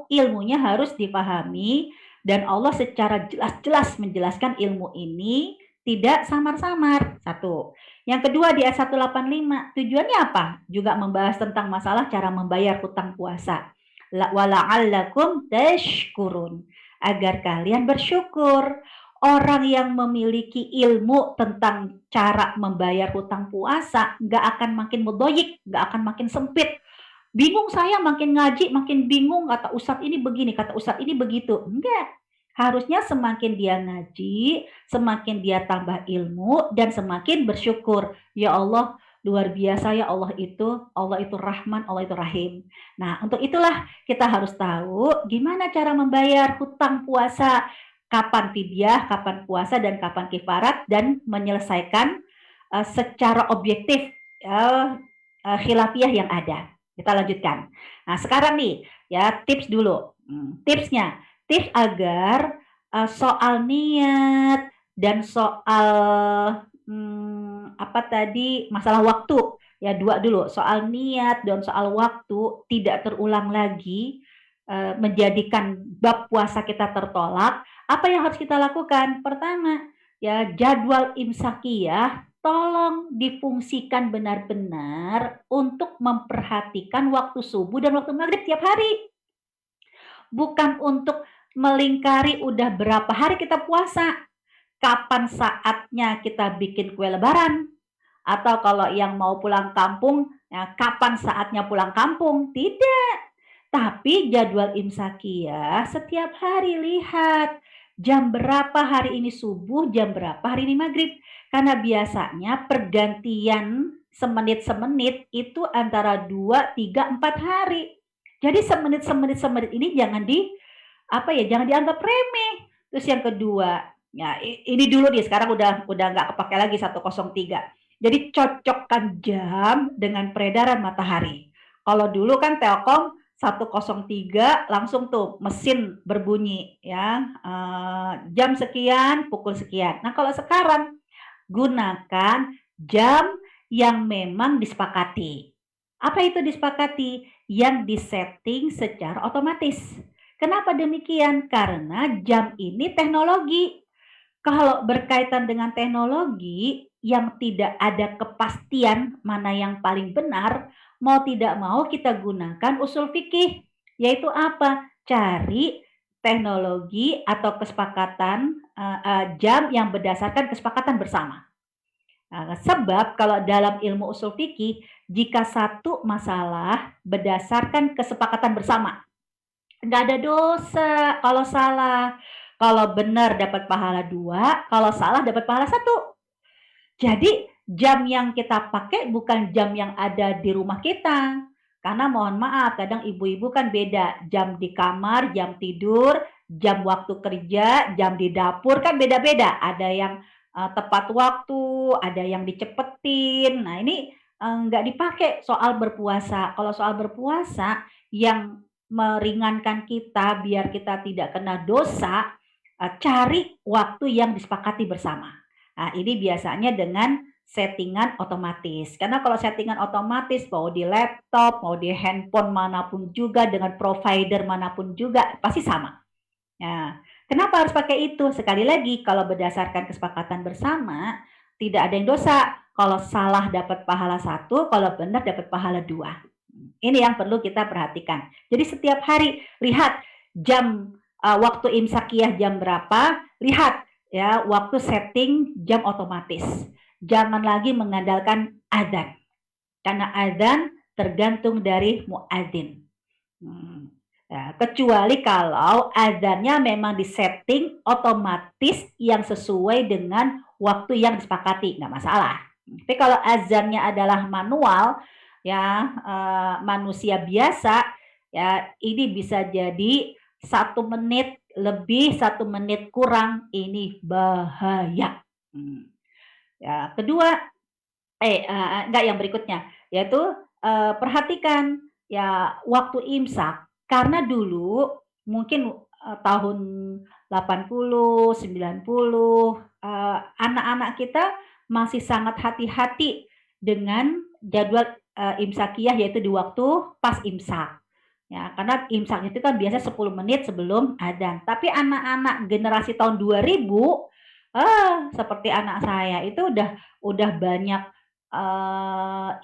ilmunya harus dipahami dan Allah secara jelas-jelas menjelaskan ilmu ini tidak samar-samar. 1. Yang kedua di ayat 185, tujuannya apa? Juga membahas tentang masalah cara membayar hutang puasa. Wala'allakum tashkurun, agar kalian bersyukur. Orang yang memiliki ilmu tentang cara membayar hutang puasa gak akan makin mudoyik, gak akan makin sempit. Bingung saya makin ngaji makin bingung, kata Ustadz ini begini, kata Ustadz ini begitu. Enggak, harusnya semakin dia ngaji, semakin dia tambah ilmu dan semakin bersyukur. Ya Allah, luar biasa ya Allah itu Rahman, Allah itu Rahim. Nah, untuk itulah kita harus tahu gimana cara membayar hutang puasa, kapan fidyah, kapan puasa, dan kapan kifarat, dan menyelesaikan secara objektif khilafiyah yang ada. Kita lanjutkan. Nah, sekarang nih ya tips dulu. Tipsnya, tips agar soal niat dan soal apa tadi masalah waktu ya, dua dulu, soal niat dan soal waktu tidak terulang lagi, menjadikan bab puasa kita tertolak. Apa yang harus kita lakukan? Pertama, ya jadwal imsakiyah tolong difungsikan benar-benar untuk memperhatikan waktu subuh dan waktu maghrib tiap hari. Bukan untuk melingkari udah berapa hari kita puasa, kapan saatnya kita bikin kue lebaran, atau kalau yang mau pulang kampung, ya kapan saatnya pulang kampung. Tidak. Tapi jadwal imsakiyah setiap hari lihat jam berapa hari ini subuh, jam berapa hari ini maghrib. Karena biasanya pergantian semenit-semenit itu antara 2, 3, 4 hari. Jadi semenit ini jangan dianggap remeh. Terus yang kedua, ya ini dulu nih, sekarang udah nggak kepake lagi 103. Jadi cocokkan jam dengan peredaran matahari. Kalau dulu kan Telkom 103 langsung tuh mesin berbunyi ya, jam sekian, pukul sekian. Nah, kalau sekarang gunakan jam yang memang disepakati. Apa itu disepakati? Yang disetting secara otomatis. Kenapa demikian? Karena jam ini teknologi. Kalau berkaitan dengan teknologi yang tidak ada kepastian mana yang paling benar, mau tidak mau kita gunakan usul fikih. Yaitu apa? Cari teknologi atau kesepakatan jam yang berdasarkan kesepakatan bersama. Sebab kalau dalam ilmu usul fikih, jika satu masalah berdasarkan kesepakatan bersama, nggak ada dosa kalau salah. Kalau benar dapat pahala 2, kalau salah dapat pahala 1. Jadi jam yang kita pakai bukan jam yang ada di rumah kita. Karena mohon maaf, kadang ibu-ibu kan beda. Jam di kamar, jam tidur, jam waktu kerja, jam di dapur kan beda-beda. Ada yang tepat waktu, ada yang dicepetin. Nah, ini nggak dipakai soal berpuasa. Kalau soal berpuasa yang meringankan kita biar kita tidak kena dosa, cari waktu yang disepakati bersama. Nah, ini biasanya dengan settingan otomatis. Karena kalau settingan otomatis mau di laptop, mau di handphone manapun juga, dengan provider manapun juga pasti sama. Nah, kenapa harus pakai itu? Sekali lagi, kalau berdasarkan kesepakatan bersama, tidak ada yang dosa. Kalau salah dapat pahala 1, kalau benar dapat pahala 2. Ini yang perlu kita perhatikan. Jadi setiap hari lihat jam waktu imsakiyah jam berapa, lihat ya waktu setting jam otomatis. Jangan lagi mengandalkan adzan. Karena adzan tergantung dari muadzin. Ya, kecuali kalau adzannya memang disetting otomatis yang sesuai dengan waktu yang disepakati, nggak masalah. Tapi kalau adzannya adalah manual, ya manusia biasa, ya ini bisa jadi 1 menit lebih, 1 menit kurang, ini bahaya. Ya, kedua, enggak, yang berikutnya, yaitu perhatikan ya waktu imsak. Karena dulu mungkin tahun 80, 90, anak-anak kita masih sangat hati-hati dengan jadwal imsakiyah, yaitu di waktu pas imsak. Ya, karena imsak itu kan biasa 10 menit sebelum adzan. Tapi anak-anak generasi tahun 2000, seperti anak saya itu udah banyak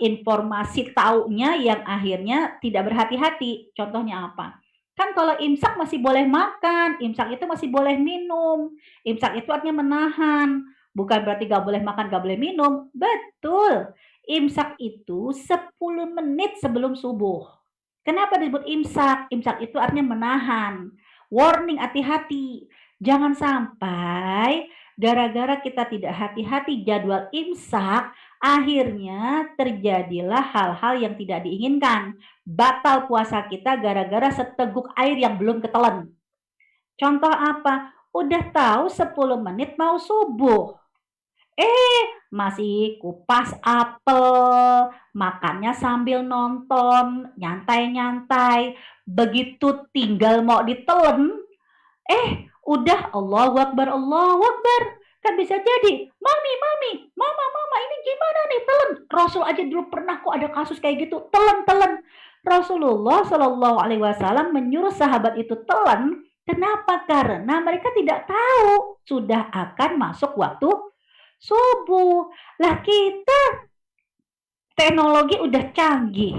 informasi taunya yang akhirnya tidak berhati-hati. Contohnya apa? Kan kalau imsak masih boleh makan, imsak itu masih boleh minum. Imsak itu artinya menahan, bukan berarti gak boleh makan, gak boleh minum. Betul, imsak itu 10 menit sebelum subuh. Kenapa disebut imsak? Imsak itu artinya menahan. Warning, hati-hati. Jangan sampai gara-gara kita tidak hati-hati jadwal imsak, Akhirnya terjadilah hal-hal yang tidak diinginkan. Batal puasa kita gara-gara seteguk air yang belum ketelen. Contoh apa? Udah tahu 10 menit mau subuh. Masih kupas apel, makannya sambil nonton, nyantai-nyantai. Begitu tinggal mau ditelen, udah Allahu Akbar, Allahu Akbar. Kan bisa jadi, mami, mama, ini gimana nih telen? Rasul aja dulu pernah kok ada kasus kayak gitu, telen. Rasulullah Shallallahu Alaihi Wasallam menyuruh sahabat itu telen. Kenapa? Karena mereka tidak tahu sudah akan masuk waktu subuh. Lah kita teknologi udah canggih,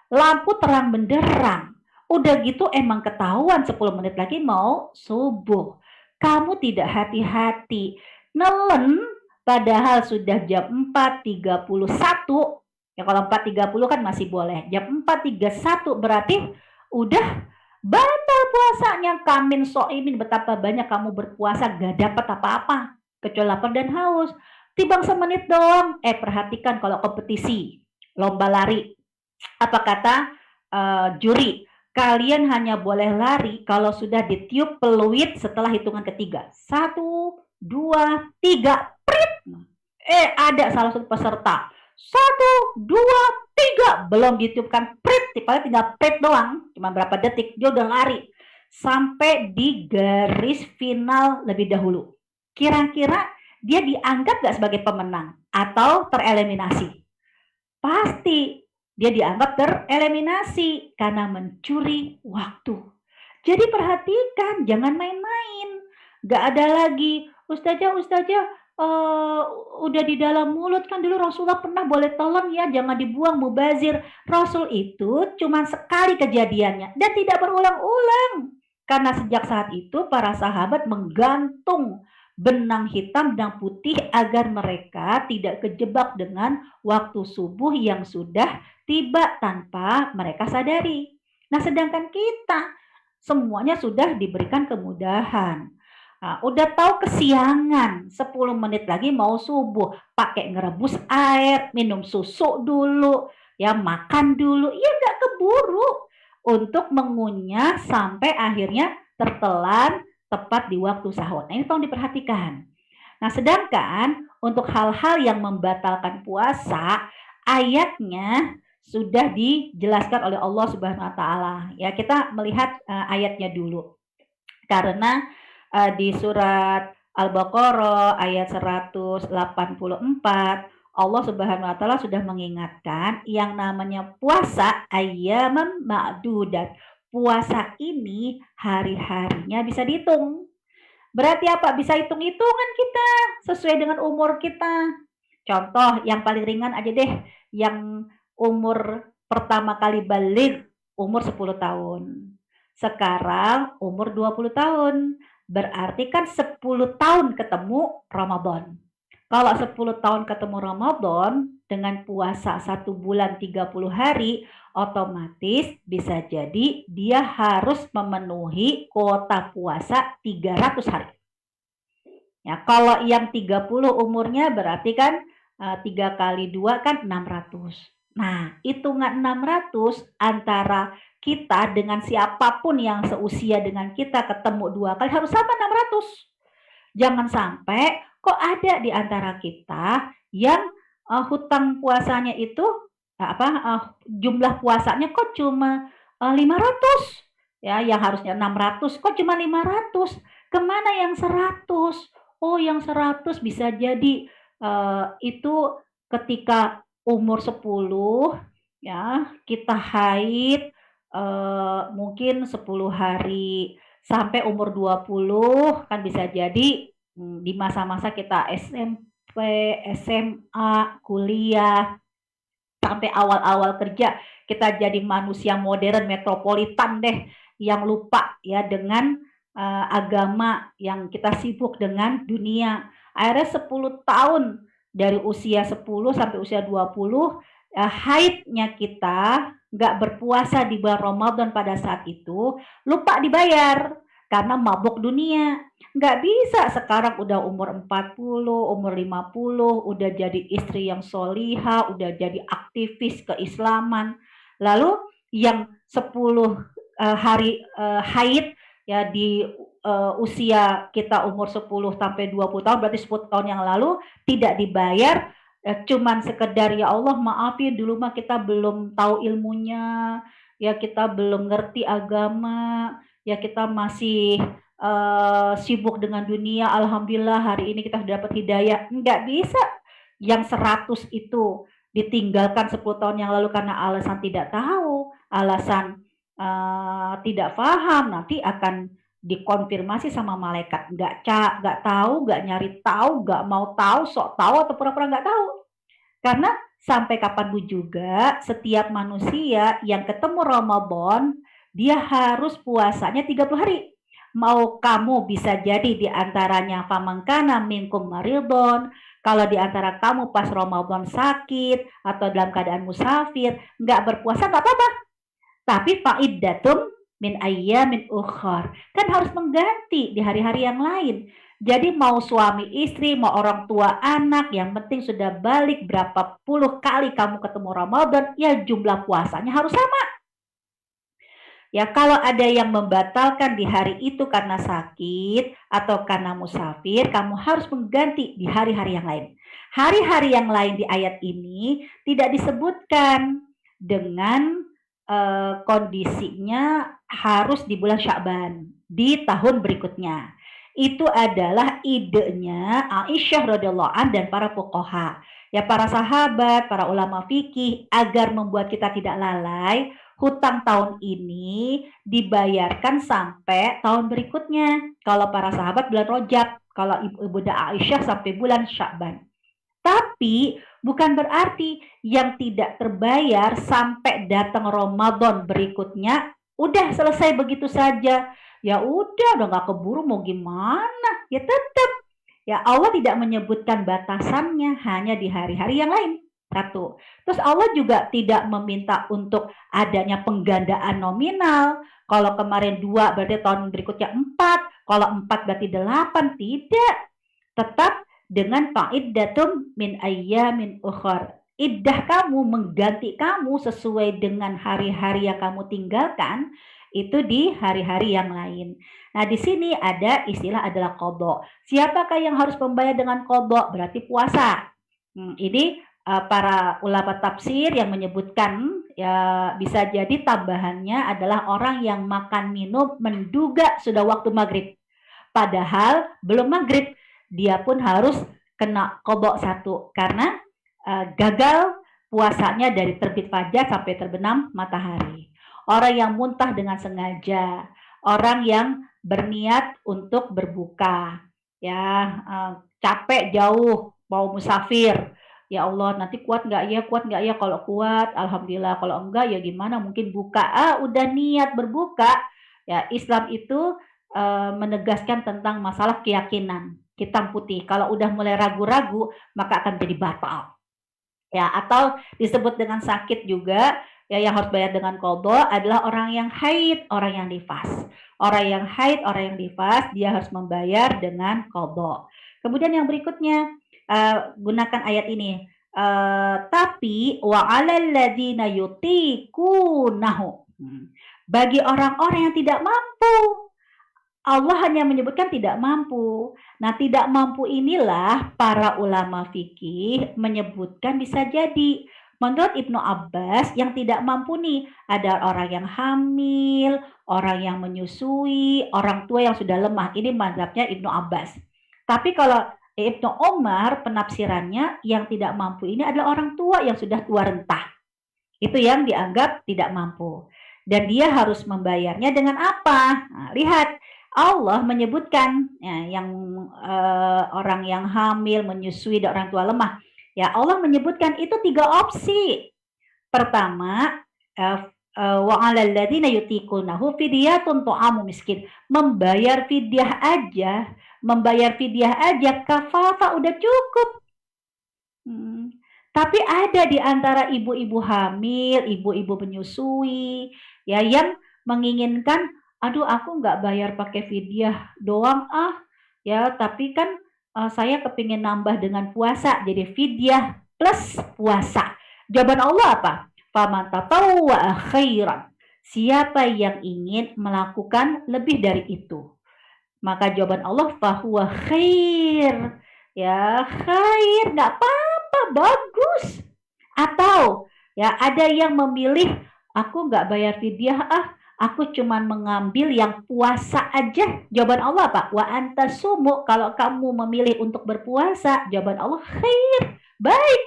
lampu terang benderang. Udah gitu emang ketahuan 10 menit lagi mau subuh. Kamu tidak hati-hati, nelen padahal sudah jam 4.31. Ya kalau 4.30 kan masih boleh. Jam 4.31 berarti udah batal puasanya. Kamin soimin, betapa banyak kamu berpuasa gak dapat apa-apa kecuali lapar dan haus. Tibang semenit doang. Perhatikan kalau kompetisi lomba lari, apa kata juri, kalian hanya boleh lari kalau sudah ditiup peluit setelah hitungan ketiga. 1, 2, 3, prit. Ada salah satu peserta 1, 2, 3 belum ditiupkan prit, paling tinggal prit doang, cuma berapa detik dia udah lari sampai di garis final lebih dahulu. Kira-kira dia dianggap gak sebagai pemenang atau tereliminasi? Pasti dia dianggap tereliminasi karena mencuri waktu. Jadi perhatikan, jangan main-main. Gak ada lagi, Ustazah, udah di dalam mulut kan dulu Rasulullah pernah boleh tolong ya, jangan dibuang mubazir. Rasul itu cuma sekali kejadiannya dan tidak berulang-ulang. Karena sejak saat itu para sahabat menggantung benang hitam dan putih agar mereka tidak kejebak dengan waktu subuh yang sudah tiba tanpa mereka sadari. Nah, sedangkan kita semuanya sudah diberikan kemudahan. Nah, udah tahu kesiangan, 10 menit lagi mau subuh, pakai ngerebus air, minum susu dulu, ya makan dulu, ya nggak keburu untuk mengunyah sampai akhirnya tertelan tepat di waktu sahur. Nah, ini tolong diperhatikan. Nah, sedangkan untuk hal-hal yang membatalkan puasa, ayatnya sudah dijelaskan oleh Allah Subhanahu wa taala. Ya, kita melihat ayatnya dulu. Karena di surat Al-Baqarah ayat 184 Allah Subhanahu wa taala sudah mengingatkan yang namanya puasa ayyaman ma'dudat. Puasa ini hari-harinya bisa dihitung. Berarti apa? Bisa hitung-hitungan kita sesuai dengan umur kita. Contoh yang paling ringan aja deh, yang umur pertama kali balik umur 10 tahun. Sekarang umur 20 tahun. Berarti kan 10 tahun ketemu Ramadan. Kalau 10 tahun ketemu Ramadan dengan puasa 1 bulan 30 hari, otomatis bisa jadi dia harus memenuhi kuota puasa 300 hari. Ya, kalau yang 30 umurnya berarti kan 3 kali 2 kan 600. Nah, hitungan 600 antara kita dengan siapapun yang seusia dengan kita ketemu 2 kali harus sama 600. Jangan sampai kok ada di antara kita yang hutang puasanya itu jumlah puasanya kok cuma 500 ya, yang harusnya 600 kok cuma 500. Kemana yang 100? Oh, yang 100 bisa jadi itu ketika umur 10 ya, kita haid mungkin 10 hari sampai umur 20 kan bisa jadi di masa-masa kita SMP, SMA, kuliah, sampai awal-awal kerja kita jadi manusia modern metropolitan deh yang lupa ya dengan agama, yang kita sibuk dengan dunia. Akhirnya 10 tahun dari usia 10 sampai usia 20 haidnya kita nggak berpuasa di bulan Ramadan pada saat itu, lupa dibayar. karena mabuk dunia. Nggak bisa sekarang udah umur 40, umur 50, udah jadi istri yang soliha, udah jadi aktivis keislaman. Lalu yang 10 hari haid ya di usia kita umur 10 sampai 20 tahun, berarti 10 tahun yang lalu tidak dibayar, cuman sekedar ya Allah maaf ya dulu mah kita belum tahu ilmunya, ya kita belum ngerti agama, ya kita masih sibuk dengan dunia, alhamdulillah hari ini kita sudah dapat hidayah. Nggak bisa yang 100 itu ditinggalkan 10 tahun yang lalu karena alasan tidak tahu, alasan tidak paham, nanti akan dikonfirmasi sama malaikat. Nggak tahu, nggak nyari tahu, nggak mau tahu, sok tahu atau pura-pura nggak tahu. Karena sampai kapanpun juga setiap manusia yang ketemu Ramadan, dia harus puasanya 30 hari. Mau kamu bisa jadi di antaranya famangkana minkum maridon, kalau di antara kamu pas Ramadan sakit atau dalam keadaan musafir, nggak berpuasa nggak apa-apa. Tapi fa'iddatum min ayyamin ukhar. Kan harus mengganti di hari-hari yang lain. Jadi mau suami istri, mau orang tua anak, yang penting sudah balik berapa puluh kali kamu ketemu Ramadan, ya jumlah puasanya harus sama. Ya kalau ada yang membatalkan di hari itu karena sakit atau karena musafir, kamu harus mengganti di hari-hari yang lain. Hari-hari yang lain di ayat ini tidak disebutkan dengan kondisinya harus di bulan Sya'ban di tahun berikutnya. Itu adalah idenya Aisyah radhiyallahu an dan para fuqaha. Ya para sahabat, para ulama fikih agar membuat kita tidak lalai, hutang tahun ini dibayarkan sampai tahun berikutnya. Kalau para sahabat bulan Rajab, kalau Ibunda Aisyah sampai bulan Sya'ban. Tapi bukan berarti yang tidak terbayar sampai datang Ramadan berikutnya udah selesai begitu saja. Ya udah nggak keburu mau gimana? Ya tetap. Ya Allah tidak menyebutkan batasannya hanya di hari-hari yang lain. Satu. Terus Allah juga tidak meminta untuk adanya penggandaan nominal. Kalau kemarin 2 berarti tahun berikutnya 4. Kalau 4 berarti 8. Tidak. Tetap dengan fa'iddatum min ayyamin ukhar. Iddah kamu mengganti kamu sesuai dengan hari-hari yang kamu tinggalkan itu di hari-hari yang lain. Nah, di sini ada istilah adalah qadha. Siapakah yang harus membayar dengan qadha? Berarti puasa. Ini para ulama tafsir yang menyebutkan ya bisa jadi tambahannya adalah orang yang makan minum menduga sudah waktu maghrib. Padahal belum maghrib. Dia pun harus kena qadha 1 karena gagal puasanya dari terbit fajar sampai terbenam matahari. Orang yang muntah dengan sengaja, orang yang berniat untuk berbuka, ya capek jauh mau musafir. Ya Allah nanti kuat nggak ya, kalau kuat alhamdulillah, kalau enggak ya gimana mungkin buka, udah niat berbuka. Ya Islam itu menegaskan tentang masalah keyakinan hitam putih. Kalau udah mulai ragu-ragu maka akan jadi batal. Ya, atau disebut dengan sakit juga ya yang harus bayar dengan qadha adalah orang yang haid, orang yang nifas. Orang yang haid, orang yang nifas dia harus membayar dengan qadha. Kemudian yang berikutnya gunakan ayat ini. Tapi wa 'alal ladzina yutiqunahu. Bagi orang-orang yang tidak mampu. Allah hanya menyebutkan tidak mampu. Nah, tidak mampu inilah para ulama fikih menyebutkan bisa jadi. Menurut Ibnu Abbas, yang tidak mampu nih ada orang yang hamil, orang yang menyusui, orang tua yang sudah lemah. Ini mazhabnya Ibnu Abbas. Tapi kalau Ibnu Umar penafsirannya yang tidak mampu ini adalah orang tua yang sudah tua renta. Itu yang dianggap tidak mampu. Dan dia harus membayarnya dengan apa? Nah, lihat Allah menyebutkan ya, yang orang yang hamil, menyusui dan orang tua lemah. Ya Allah menyebutkan itu 3 opsi. Pertama, wa 'alal ladzina yutiqunahu fidyatun ta'amu miskin. Membayar fidyah aja kafafah udah cukup. Tapi ada di antara ibu-ibu hamil, ibu-ibu menyusui ya yang menginginkan aduh aku nggak bayar pakai fidyah doang ah, ya tapi kan saya kepingin nambah dengan puasa, jadi fidyah plus puasa. Jawaban Allah apa? Faman tatawwa'a khairan. Siapa yang ingin melakukan lebih dari itu, maka jawaban Allah fahuwa khair. Ya, khair, nggak apa-apa, bagus. Atau ya ada yang memilih aku nggak bayar fidyah ah, aku cuman mengambil yang puasa aja. Jawaban Allah apa? Wa antasumu, kalau kamu memilih untuk berpuasa, jawaban Allah khair. Baik,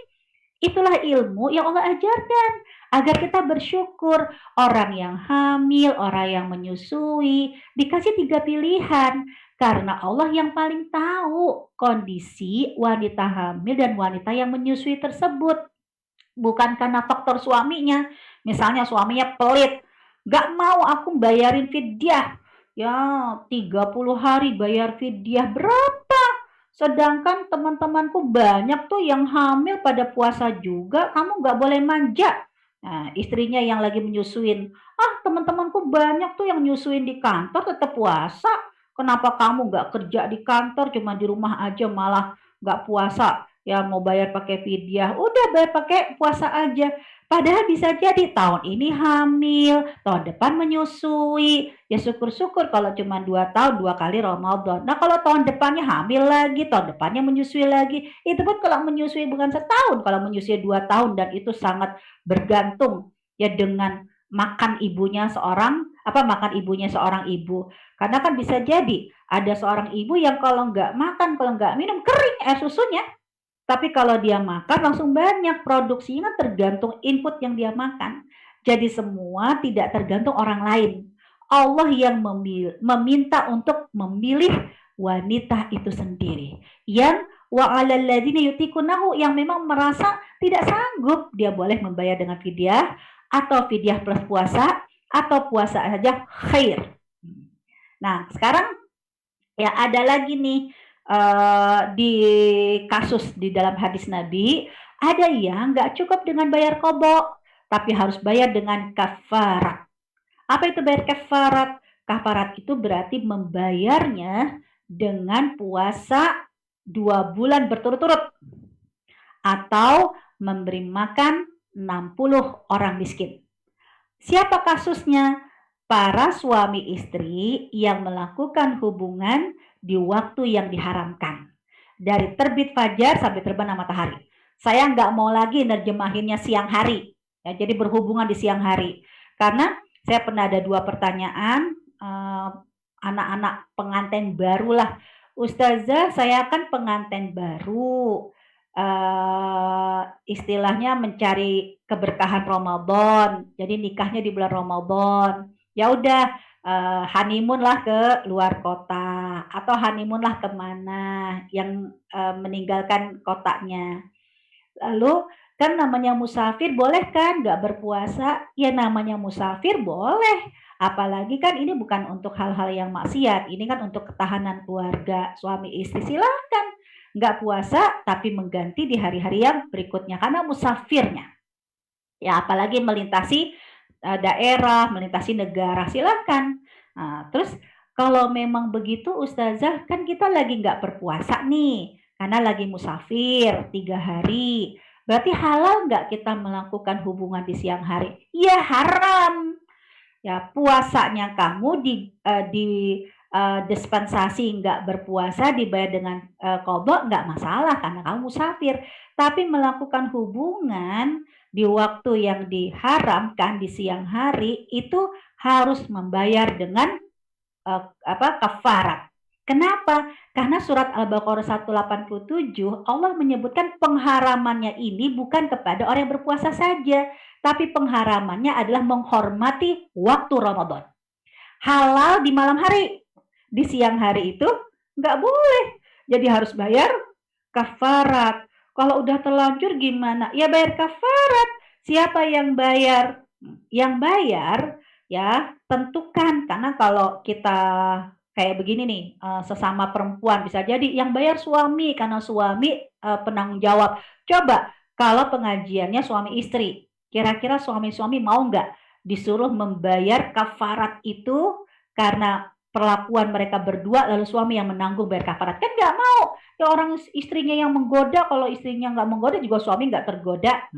itulah ilmu yang Allah ajarkan agar kita bersyukur. Orang yang hamil, orang yang menyusui, dikasih 3 pilihan. Karena Allah yang paling tahu kondisi wanita hamil dan wanita yang menyusui tersebut. Bukan karena faktor suaminya. Misalnya suaminya pelit, gak mau aku bayarin fidyah. Ya 30 hari bayar fidyah berapa? Sedangkan teman-temanku banyak tuh yang hamil pada puasa juga, kamu gak boleh manja. Nah, istrinya yang lagi menyusuin, ah teman-temanku banyak tuh yang nyusuin di kantor tetap puasa. Kenapa kamu gak kerja di kantor, cuma di rumah aja malah gak puasa? Ya mau bayar pakai fidyah, udah bayar pakai puasa aja. Padahal bisa jadi tahun ini hamil, tahun depan menyusui. Ya syukur-syukur kalau cuma 2 tahun 2 kali Ramadan. Nah kalau tahun depannya hamil lagi, tahun depannya menyusui lagi. Itu pun kalau menyusui bukan setahun, kalau menyusui 2 tahun, dan itu sangat bergantung ya dengan makan ibunya seorang ibu. Karena kan bisa jadi ada seorang ibu yang kalau nggak makan, kalau nggak minum kering air susunya. Tapi kalau dia makan langsung banyak, produksinya tergantung input yang dia makan. Jadi semua tidak tergantung orang lain. Allah yang meminta untuk memilih wanita itu sendiri. Yang wa 'alal ladzina yutikunahu, yang memang merasa tidak sanggup, dia boleh membayar dengan fidyah atau fidyah plus puasa atau puasa saja khair. Nah, sekarang ya ada lagi nih di kasus di dalam hadis Nabi, ada yang nggak cukup dengan bayar qadha, tapi harus bayar dengan kafarat. Apa itu bayar kafarat? Kafarat itu berarti membayarnya dengan puasa 2 bulan berturut-turut atau memberi makan 60 orang miskin. Siapa kasusnya? Para suami istri yang melakukan hubungan di waktu yang diharamkan. Dari terbit fajar sampai terbenam matahari. Saya nggak mau lagi nerjemahinnya siang hari. Ya, jadi berhubungan di siang hari. Karena saya pernah ada 2 pertanyaan, anak-anak pengantin baru lah. Ustazah, saya kan pengantin baru. Istilahnya mencari keberkahan Ramadan. Jadi nikahnya di bulan Ramadan. Ya udah, honeymoon lah ke luar kota atau honeymoon lah kemana yang meninggalkan kotanya. Lalu kan namanya musafir, boleh kan nggak berpuasa? Ya namanya musafir boleh. Apalagi kan ini bukan untuk hal-hal yang maksiat. Ini kan untuk ketahanan keluarga suami istri. Silahkan nggak puasa tapi mengganti di hari-hari yang berikutnya karena musafirnya. Ya apalagi melintasi daerah, melintasi negara, silakan. Nah, terus kalau memang begitu Ustazah, kan kita lagi nggak berpuasa nih, karena lagi musafir 3 hari. Berarti halal nggak kita melakukan hubungan di siang hari? Ya haram. Ya puasanya kamu di dispensasi nggak berpuasa dibayar dengan qadha nggak masalah karena kamu musafir. Tapi melakukan hubungan di waktu yang diharamkan di siang hari itu harus membayar dengan kafarat. Kenapa? Karena surat Al-Baqarah 187 Allah menyebutkan pengharamannya ini bukan kepada orang yang berpuasa saja, tapi pengharamannya adalah menghormati waktu Ramadan. Halal di malam hari, di siang hari itu nggak boleh. Jadi harus bayar kafarat. Kalau udah terlanjur gimana? Ya bayar kafarat. Siapa yang bayar? Yang bayar ya tentukan, karena kalau kita kayak begini nih, sesama perempuan bisa jadi yang bayar suami karena suami penanggung jawab. Coba kalau pengajiannya suami istri, kira-kira suami-suami mau nggak disuruh membayar kafarat itu karena perlakuan mereka berdua lalu suami yang menanggung bayar kafarat. Kan nggak mau ya orang istrinya yang menggoda, kalau istrinya nggak menggoda juga suami nggak tergoda.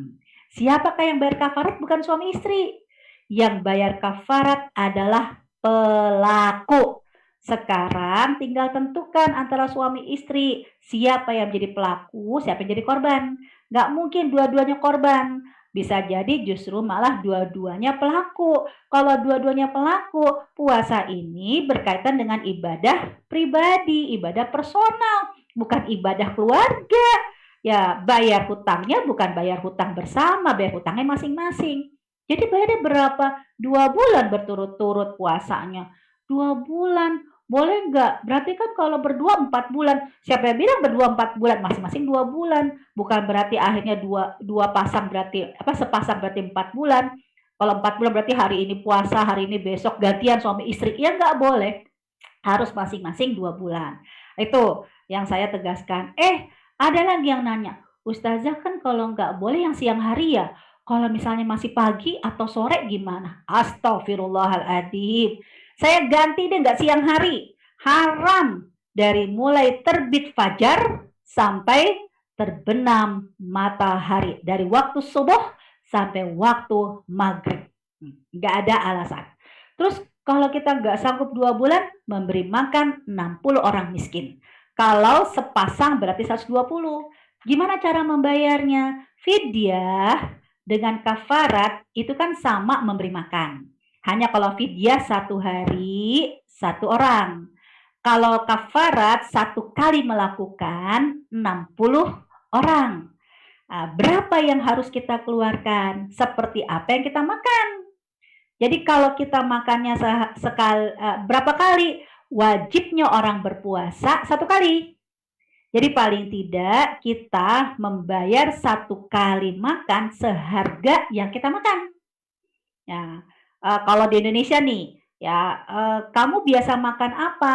Siapakah yang bayar kafarat? Bukan suami istri. Yang bayar kafarat adalah pelaku. Sekarang tinggal tentukan antara suami istri siapa yang jadi pelaku, siapa yang jadi korban. Nggak mungkin dua-duanya korban. Bisa jadi justru malah dua-duanya pelaku. Kalau dua-duanya pelaku, puasa ini berkaitan dengan ibadah pribadi, ibadah personal, bukan ibadah keluarga. Ya, bayar hutangnya bukan bayar hutang bersama, bayar hutangnya masing-masing. Jadi bayarnya berapa? 2 bulan berturut-turut puasanya. 2 bulan. Boleh nggak? Berarti kan kalau berdua 4 bulan. Siapa yang bilang berdua 4 bulan? Masing-masing 2 bulan. Bukan berarti akhirnya dua pasang berarti sepasang berarti 4 bulan. Kalau 4 bulan berarti hari ini puasa, hari ini besok gantian suami istri. Ya nggak boleh. Harus masing-masing 2 bulan. Itu yang saya tegaskan. Ada lagi yang nanya, Ustazah kan kalau nggak boleh yang siang hari ya. Kalau misalnya masih pagi atau sore gimana? Astagfirullahaladzim. Saya ganti deh nggak siang hari. Haram dari mulai terbit fajar sampai terbenam matahari. Dari waktu subuh sampai waktu maghrib. Nggak ada alasan. Terus kalau kita nggak sanggup 2 bulan, memberi makan 60 orang miskin. Kalau sepasang berarti 120. Gimana cara membayarnya? Fidyah dengan kafarat itu kan sama memberi makan. Hanya kalau fidyah 1 hari 1 orang. Kalau kafarat 1 kali melakukan 60 orang. Nah, berapa yang harus kita keluarkan? Seperti apa yang kita makan? Jadi kalau kita makannya berapa kali? Wajibnya orang berpuasa 1 kali. Jadi paling tidak kita membayar 1 kali makan seharga yang kita makan. Ya, kalau di Indonesia nih, ya kamu biasa makan apa?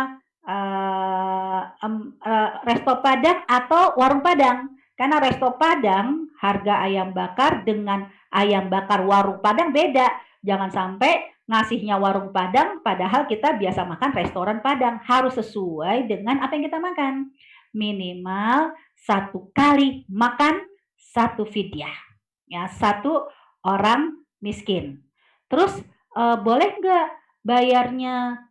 Resto Padang atau warung Padang? Karena resto Padang harga ayam bakar dengan ayam bakar warung Padang beda. Jangan sampai ngasihnya warung Padang padahal kita biasa makan restoran Padang. Harus sesuai dengan apa yang kita makan. Minimal 1 kali makan 1 fidyah. Ya, 1 orang miskin. Terus boleh nggak bayarnya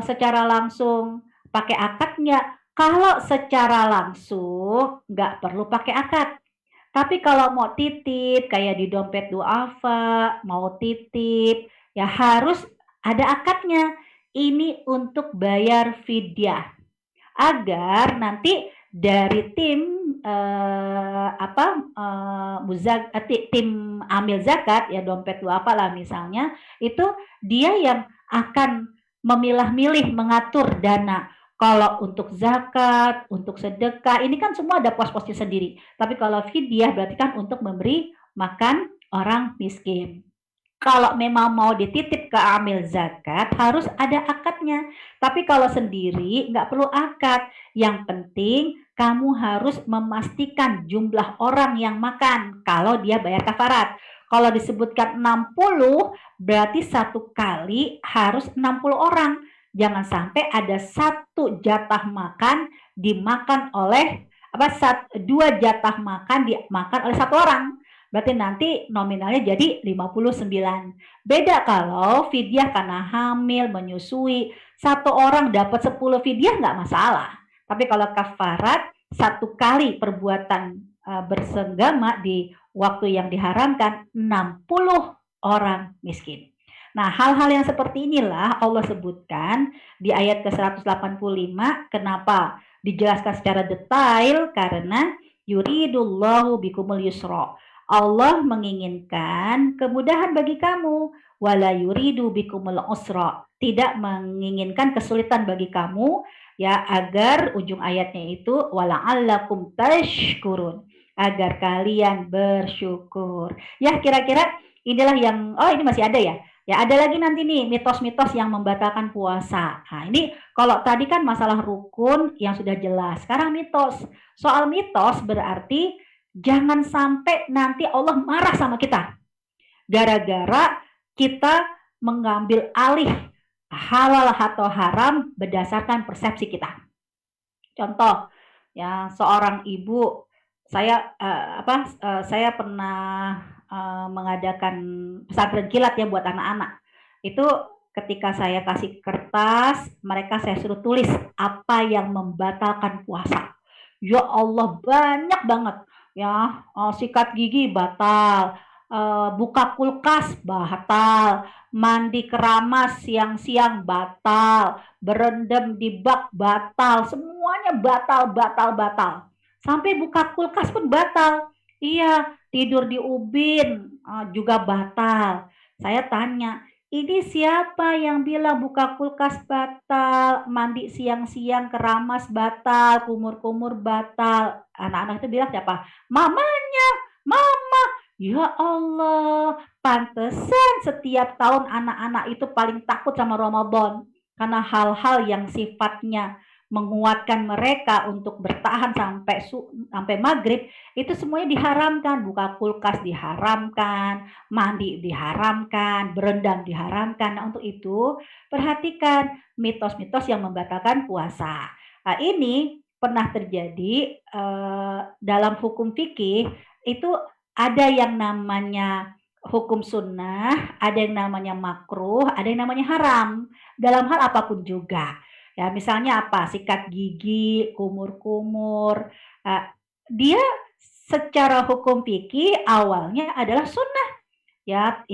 secara langsung pakai akad nggak? Kalau secara langsung nggak perlu pakai akad. Tapi kalau mau titip kayak di dompet duafa, mau titip ya harus ada akadnya. Ini untuk bayar fidyah agar nanti dari tim tim amil zakat ya dompet duafa lah misalnya, itu dia yang akan memilah-milih mengatur dana. Kalau untuk zakat, untuk sedekah, ini kan semua ada pos-posnya sendiri. Tapi kalau fidyah berarti kan untuk memberi makan orang miskin. Kalau memang mau dititip ke amil zakat, harus ada akadnya. Tapi kalau sendiri, nggak perlu akad. Yang penting, kamu harus memastikan jumlah orang yang makan kalau dia bayar kafarat. Kalau disebutkan 60, berarti 1 kali harus 60 orang. Jangan sampai ada 1 jatah makan dimakan oleh 2 jatah makan dimakan oleh 1 orang. Berarti nanti nominalnya jadi 59. Beda kalau fidyah karena hamil, menyusui, 1 orang dapat 10 fidyah nggak masalah. Tapi kalau kafarat 1 kali perbuatan bersenggama di waktu yang diharamkan 60 orang miskin. Nah, hal-hal yang seperti inilah Allah sebutkan di ayat ke-185. Kenapa dijelaskan secara detail? Karena yuridullahu bikumul yusra. Allah menginginkan kemudahan bagi kamu, wala yuridu bikumul usra, tidak menginginkan kesulitan bagi kamu, ya, agar ujung ayatnya itu wala'allakum tashkurun, agar kalian bersyukur. Ya, kira-kira inilah yang ini masih ada ya. Ya, ada lagi nanti nih mitos-mitos yang membatalkan puasa. Nah, ini kalau tadi kan masalah rukun yang sudah jelas. Sekarang mitos. Soal mitos berarti jangan sampai nanti Allah marah sama kita gara-gara kita mengambil alih halal atau haram berdasarkan persepsi kita. Contoh, ya seorang ibu, saya pernah mengadakan pesantren kilat ya buat anak-anak. Itu ketika saya kasih kertas, mereka saya suruh tulis apa yang membatalkan puasa. Ya Allah, banyak banget ya. Sikat gigi batal, buka kulkas batal, mandi keramas siang-siang batal, berendam di bak batal, semuanya batal, batal, batal. Sampai buka kulkas pun batal. Iya, tidur di ubin juga batal. Saya tanya, ini siapa yang bilang buka kulkas batal, mandi siang-siang keramas batal, kumur-kumur batal? Anak-anak itu bilang siapa? Mamanya, mama. Ya Allah, pantesan setiap tahun anak-anak itu paling takut sama Ramadan. Karena hal-hal yang sifatnya menguatkan mereka untuk bertahan sampai maghrib itu semuanya diharamkan. Buka kulkas diharamkan, mandi diharamkan, berendam diharamkan. Nah, untuk itu perhatikan mitos-mitos yang membatalkan puasa. Nah, ini pernah terjadi dalam hukum fikih itu ada yang namanya hukum sunnah, ada yang namanya makruh, ada yang namanya haram dalam hal apapun juga. Ya, misalnya apa? Sikat gigi, kumur-kumur. Dia secara hukum fikih awalnya adalah sunnah. Ya,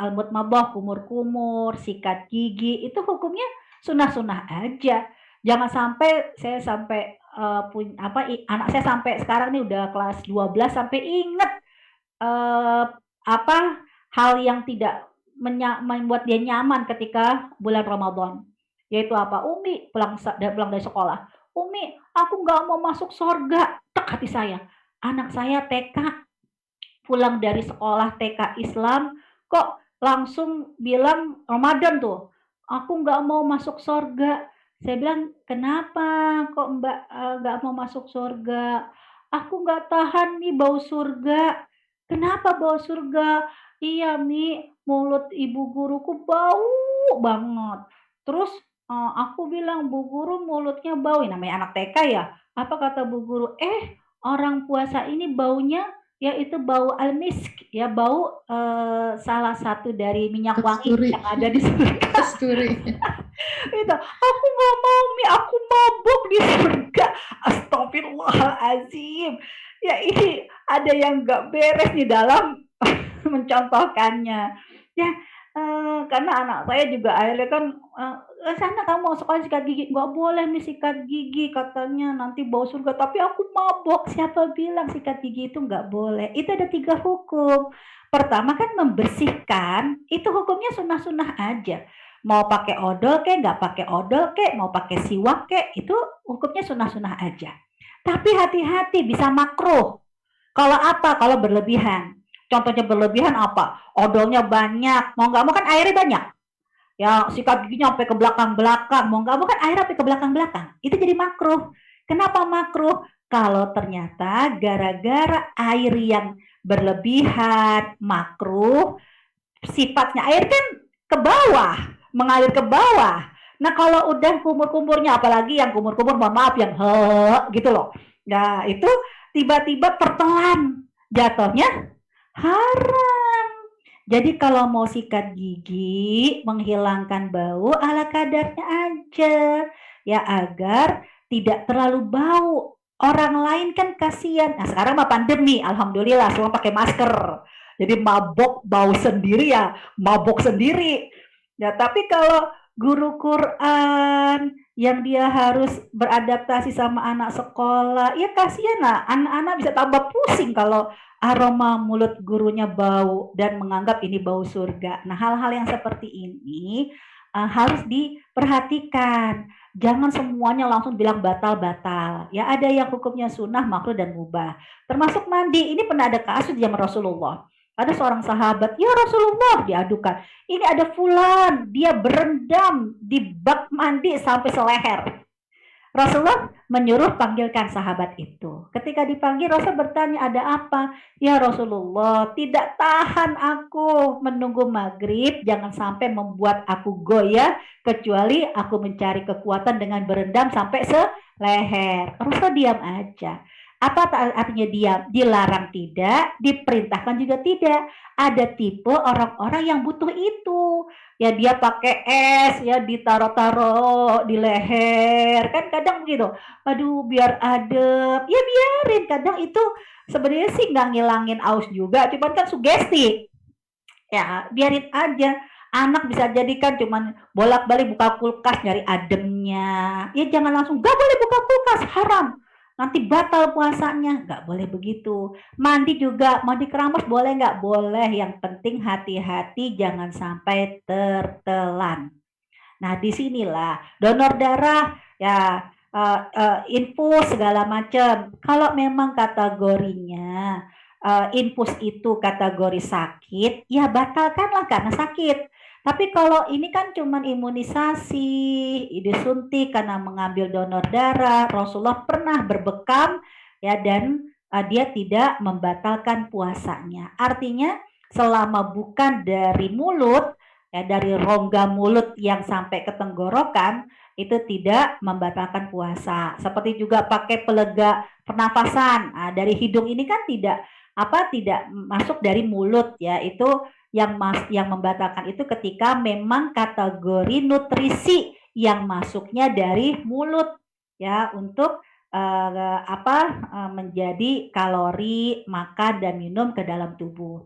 al-mutmabah, kumur-kumur, sikat gigi itu hukumnya sunnah-sunnah aja. Jangan sampai saya sampai anak saya sampai sekarang nih udah kelas 12 sampai inget eh, apa hal yang tidak membuat dia nyaman ketika bulan Ramadan. Yaitu apa? Umi pulang dari sekolah. Umi, aku nggak mau masuk surga. Tek hati saya. Anak saya TK pulang dari sekolah TK Islam kok langsung bilang Ramadan tuh. Aku nggak mau masuk surga. Saya bilang, kenapa kok Mbak nggak mau masuk surga? Aku nggak tahan nih bau surga. Kenapa bau surga? Iya Mi, mulut ibu guruku bau banget. Terus aku bilang, Bu Guru mulutnya bau. Namanya anak TK ya. Apa kata Bu Guru? Orang puasa ini baunya yaitu bau almisk, ya bau salah satu dari minyak wangi Kasturi. yang ada di surga. Kasturi. Itu, aku nggak mau Mi, aku mabuk di surga. Astagfirullahalazim. Ya ini ada yang nggak beres di dalam mencontohkannya. Ya, karena anak saya juga akhirnya kan, sana kamu mau sekolah sikat gigi, nggak boleh nih sikat gigi katanya nanti bau surga. Tapi aku mabok, siapa bilang sikat gigi itu nggak boleh? Itu ada 3 hukum. Pertama kan membersihkan, itu hukumnya sunnah-sunnah aja. Mau pakai odol kek, nggak pakai odol kek, mau pakai siwak kek, itu hukumnya sunnah-sunnah aja. Tapi hati-hati bisa makruh. Kalau apa? Kalau berlebihan. Contohnya berlebihan apa? Odolnya banyak, mau nggak mau kan airnya banyak. Ya sikat giginya sampai ke belakang-belakang, mau nggak mau kan air sampai ke belakang-belakang. Itu jadi makruh. Kenapa makruh? Kalau ternyata gara-gara air yang berlebihan, makruh, sifatnya air kan ke bawah, mengalir ke bawah. Nah kalau udah kumur-kumurnya, apalagi yang kumur-kumur, mohon maaf yang gitu loh. Nah itu tiba-tiba tertelan, jatuhnya haram. Jadi kalau mau sikat gigi, menghilangkan bau ala kadarnya aja. Ya agar tidak terlalu bau. Orang lain kan kasihan. Nah sekarang mah pandemi, alhamdulillah semua pakai masker. Jadi mabok bau sendiri ya, mabok sendiri. Ya tapi kalau guru Quran yang dia harus beradaptasi sama anak sekolah, ya kasihan lah. Anak-anak bisa tambah pusing kalau aroma mulut gurunya bau dan menganggap ini bau surga. Nah, hal-hal yang seperti ini harus diperhatikan. Jangan semuanya langsung bilang batal-batal. Ya, ada yang hukumnya sunnah, makruh, dan mubah. Termasuk mandi. Ini pernah ada kasus zaman Rasulullah. Ada seorang sahabat, ya Rasulullah, diadukan. Ini ada fulan, dia berendam di bak mandi sampai seleher. Rasulullah menyuruh panggilkan sahabat itu. Ketika dipanggil, Rasul bertanya, ada apa? Ya Rasulullah, tidak tahan aku menunggu maghrib, jangan sampai membuat aku goyah, kecuali aku mencari kekuatan dengan berendam sampai seleher. Rasul diam aja. Apa artinya diam? Dilarang tidak, diperintahkan juga tidak. Ada tipe orang-orang yang butuh itu. Ya dia pakai es, ya ditaruh-taruh di leher. Kan kadang begitu. Aduh, biar adem. Ya biarin. Kadang itu sebenarnya sih nggak ngilangin aus juga, cuman kan sugesti. Ya, biarin aja. Anak bisa jadikan cuman bolak-balik buka kulkas nyari ademnya. Ya jangan langsung, gak boleh buka kulkas, haram. Nanti batal puasanya, gak boleh begitu. Mandi juga, mandi keramas boleh nggak? Boleh, yang penting hati-hati jangan sampai tertelan. Nah, disinilah donor darah ya, infus segala macam. Kalau memang kategorinya infus itu kategori sakit, ya batalkanlah karena sakit. Tapi kalau ini kan cuman imunisasi, disuntik karena mengambil donor darah, Rasulullah pernah berbekam ya, dan dia tidak membatalkan puasanya. Artinya selama bukan dari mulut, ya dari rongga mulut yang sampai ke tenggorokan, itu tidak membatalkan puasa. Seperti juga pakai pelega pernafasan. Nah, dari hidung ini kan tidak masuk dari mulut ya. Itu yang membatalkan itu ketika memang kategori nutrisi yang masuknya dari mulut ya, untuk menjadi kalori makan dan minum ke dalam tubuh.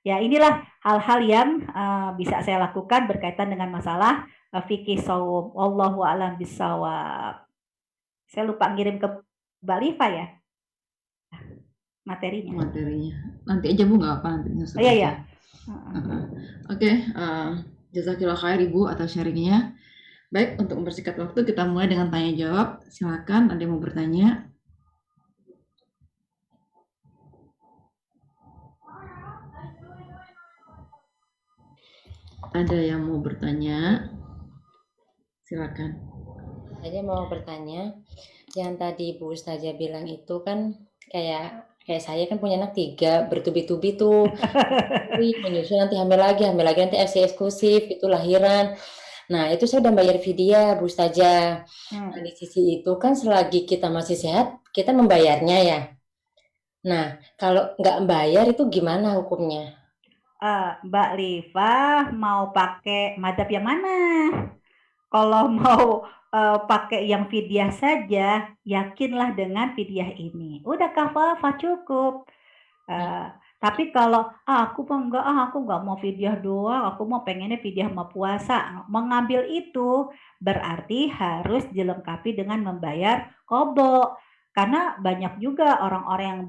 Ya, inilah hal-hal yang bisa saya lakukan berkaitan dengan masalah fikih shaum. Wallahu a'lam bishawab. Saya lupa ngirim ke Mbak Liva ya materinya. Nanti aja Bu, nggak apa nanti nyusul Iya aja. ya. Oke, jazakillah khair Ibu atas sharingnya. Baik, untuk mempersingkat waktu kita mulai dengan tanya jawab. Silakan, ada yang mau bertanya? Ada yang mau bertanya? Silakan. Saya mau bertanya, yang tadi Bu Ustazah bilang itu kan kayak saya kan punya anak 3, bertubi-tubi tuh. Menyusul nanti hamil lagi nanti ASI eksklusif, itu lahiran. Nah, itu saya udah bayar vidya, Bu Ustazah. Nah, di sisi itu kan selagi kita masih sehat, kita membayarnya ya. Nah, kalau nggak bayar itu gimana hukumnya? Mbak Liva mau pakai madhab yang mana? Kalau mau pakai yang fidyah saja, yakinlah dengan fidyah ini. Udah kafafah cukup. Tapi kalau aku nggak mau fidyah doang, aku mau pengennya fidyah sama puasa. Mengambil itu berarti harus dilengkapi dengan membayar qadha. Karena banyak juga orang-orang yang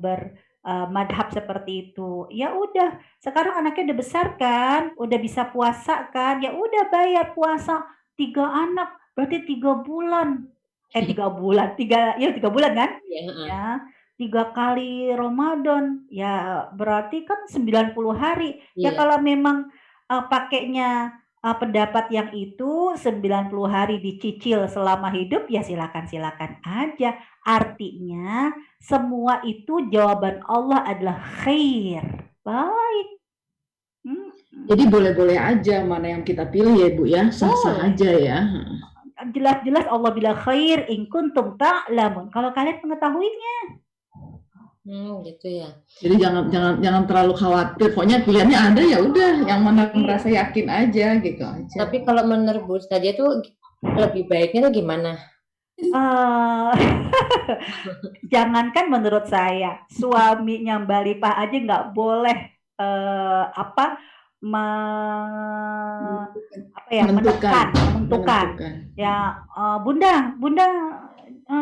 madhab seperti itu. Ya udah, sekarang anaknya udah besar kan, udah bisa puasa kan, ya udah bayar puasa 3 anak, berarti 3 bulan. 3 bulan, 3 bulan kan? Ya, 3 kali Ramadan, ya berarti kan 90 hari. Ya kalau memang pakainya pendapat yang itu 90 hari dicicil selama hidup, ya silakan aja. Artinya semua itu jawaban Allah adalah khair. Baik. Jadi boleh-boleh aja mana yang kita pilih ya Bu ya, sah-sah aja ya. Jelas-jelas Allah bilang khair in kuntum ta'lamun. Kalau kalian mengetahuinya. Gitu ya. Jadi jangan terlalu khawatir. Pokoknya pilihannya ada ya udah, yang mana merasa yakin aja gitu aja. Tapi kalau menurut Bu Ustazah tuh lebih baiknya tuh gimana? Jangankan menurut saya, suaminya Mbak Lipa aja nggak boleh menentukan. Ya, Bunda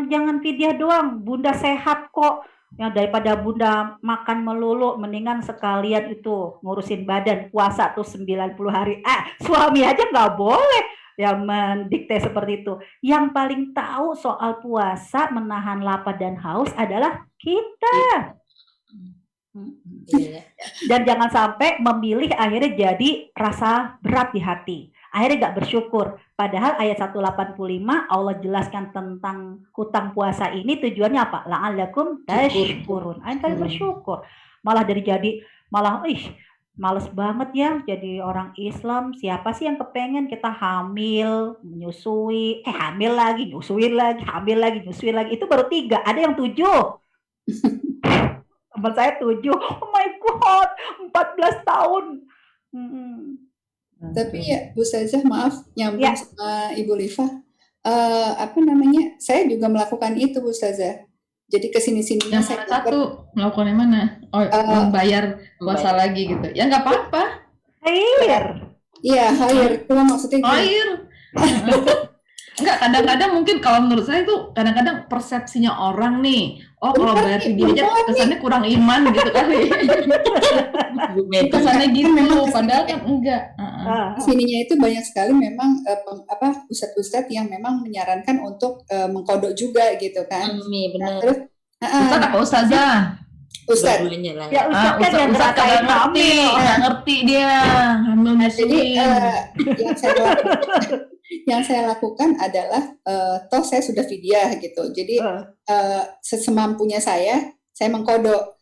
jangan fidyah doang, Bunda sehat kok. Ya daripada Bunda makan melulu, mendingan sekalian itu ngurusin badan, puasa tuh 90 hari. Suami aja nggak boleh ya mendikte seperti itu. Yang paling tahu soal puasa, menahan lapar dan haus adalah kita. Dan jangan sampai memilih akhirnya jadi rasa berat di hati. akhirnya nggak bersyukur. Padahal ayat 185 Allah jelaskan tentang hutang puasa ini tujuannya apa? La'allakum tashkurun. Ayo kalian bersyukur. Malah males banget ya jadi orang Islam. Siapa sih yang kepengen kita hamil, menyusui, hamil lagi, nyusuin lagi, hamil lagi, nyusuin lagi. Itu baru 3, ada yang 7. Teman saya 7. Oh my God, 14 tahun. Tapi ya Bu Ustazah, maaf nyambung Ya. sama Ibu Liva. Saya juga melakukan itu Bu Ustazah. Jadi kesini-sininya Yang saya mana satu melakukan yang mana? Oh, membayar puasa lagi gitu. Ya nggak apa-apa. Air. Iya, hire. Cuma maksudnya gini. Air. Enggak, kadang-kadang mungkin kalau menurut saya itu kadang-kadang persepsinya orang nih, kalau bayar video aja kesannya kurang iman gitu kali. Kesannya gitu, padahal kan enggak. Sininya itu banyak sekali memang ustadz-ustadz yang memang menyarankan untuk mengkodok juga gitu kan. Benar. Terus Ustadz apa ustazah? ustadz. Dua-duanya lah. Ya Ustaz kan yang Ustadz ngerasain kagak ngerti, hamil. nggak ngerti dia hamil Jadi nyusuin. yang saya lakukan adalah toh saya sudah fidyah gitu. Jadi sesemampunya saya mengkodok.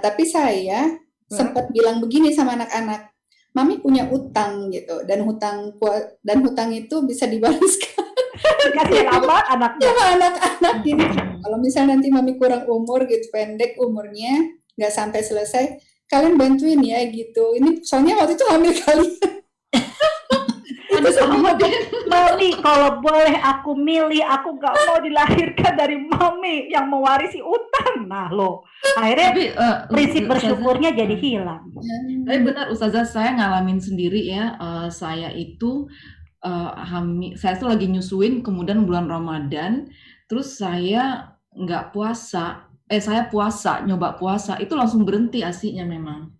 Tapi saya sempat bilang begini sama anak-anak, Mami punya utang gitu, dan hutang itu bisa dibalaskan Kasih apa anaknya? sama anak-anak gini. Kalau misalnya nanti Mami kurang umur gitu, pendek umurnya, nggak sampai selesai, kalian bantuin ya gitu. Ini soalnya waktu itu hamil kalian. Aduh sama deh. Mami, kalau boleh aku milih, aku gak mau dilahirkan dari Mami yang mewarisi utang. Nah lo, akhirnya Tapi prinsip Ustazah, bersyukurnya jadi hilang. Tapi benar Ustazah, saya ngalamin sendiri ya. Saya itu saya tuh lagi nyusuin, kemudian bulan Ramadan, terus saya nggak puasa. Saya puasa, nyoba puasa, itu langsung berhenti ASI-nya memang.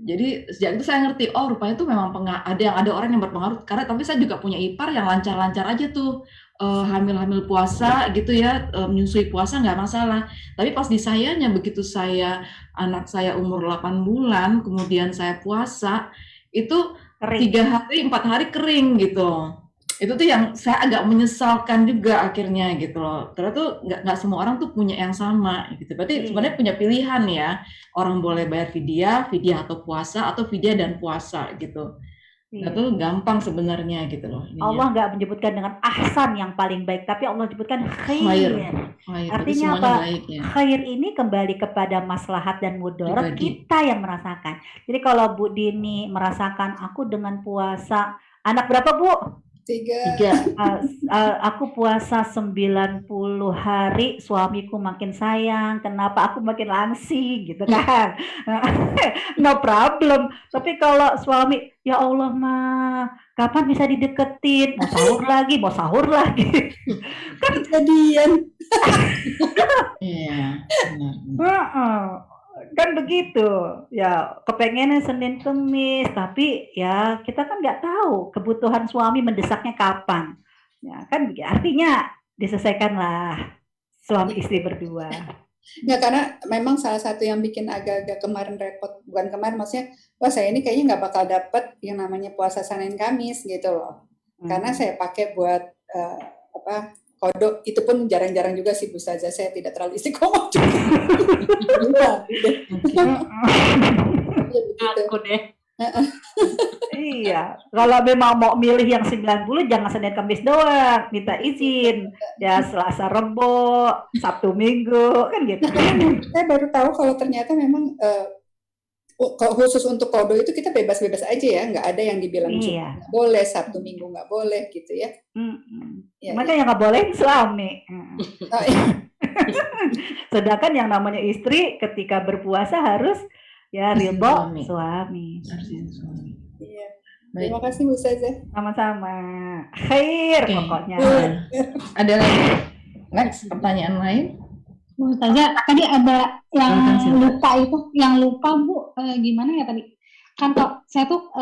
Jadi sejak itu saya ngerti, rupanya itu memang ada orang yang berpengaruh. Karena tapi saya juga punya ipar yang lancar-lancar aja tuh, hamil-hamil puasa gitu ya, menyusui puasa nggak masalah. Tapi pas di sayanya, begitu anak saya umur 8 bulan, kemudian saya puasa, itu Kering. 3 hari, 4 hari kering gitu. Itu tuh yang saya agak menyesalkan juga akhirnya gitu loh. Ternyata tuh nggak semua orang tuh punya yang sama gitu. Berarti sebenarnya punya pilihan ya. Orang boleh bayar fidyah atau puasa, atau fidyah dan puasa gitu. Itu gampang sebenarnya gitu loh. Allah nggak menyebutkan dengan ahsan yang paling baik, tapi Allah menyebutkan khair. Artinya apa? Baik, ya. Khair ini kembali kepada maslahat dan mudarat kita yang merasakan. Jadi kalau Bu Dini merasakan aku dengan puasa, anak berapa Bu? 3. Aku puasa 90 hari, suamiku makin sayang, kenapa aku makin langsing gitu kan. No problem. Tapi kalau suami, ya Allah mah, kapan bisa dideketin, mau sahur lagi. Kan kejadian. Iya, benar. Kan begitu ya, kepengennya Senin Kemis, tapi ya kita kan nggak tahu kebutuhan suami mendesaknya kapan ya kan, artinya diselesaikanlah suami istri berdua. Nggak, karena memang salah satu yang bikin agak-agak kemarin repot, bukan kemarin maksudnya, wah saya ini kayaknya nggak bakal dapet yang namanya puasa Senin Kamis gitu loh, karena saya pakai buat kodok, itu pun jarang-jarang juga sih Bu Ustazah, saya tidak terlalu istiqomah juga. Aku deh. Iya, kalau memang mau milih yang 90 jangan Senin Kamis doang, minta izin ya Selasa Rebo, Sabtu Minggu kan gitu. Saya baru tahu kalau ternyata memang khusus untuk kodo itu kita bebas-bebas aja ya, nggak ada yang dibilang nggak boleh, Sabtu Minggu nggak boleh gitu ya. Makanya nggak boleh suami. Sedangkan yang namanya istri ketika berpuasa harus ya ridho suami. Iya. Terima kasih Bu Ustazah. Sama-sama. Khair pokoknya. Ada lagi? Next, pertanyaan lain? Bu Ustazah, tadi ada yang lupa Bu, gimana ya tadi? Kan saya tuh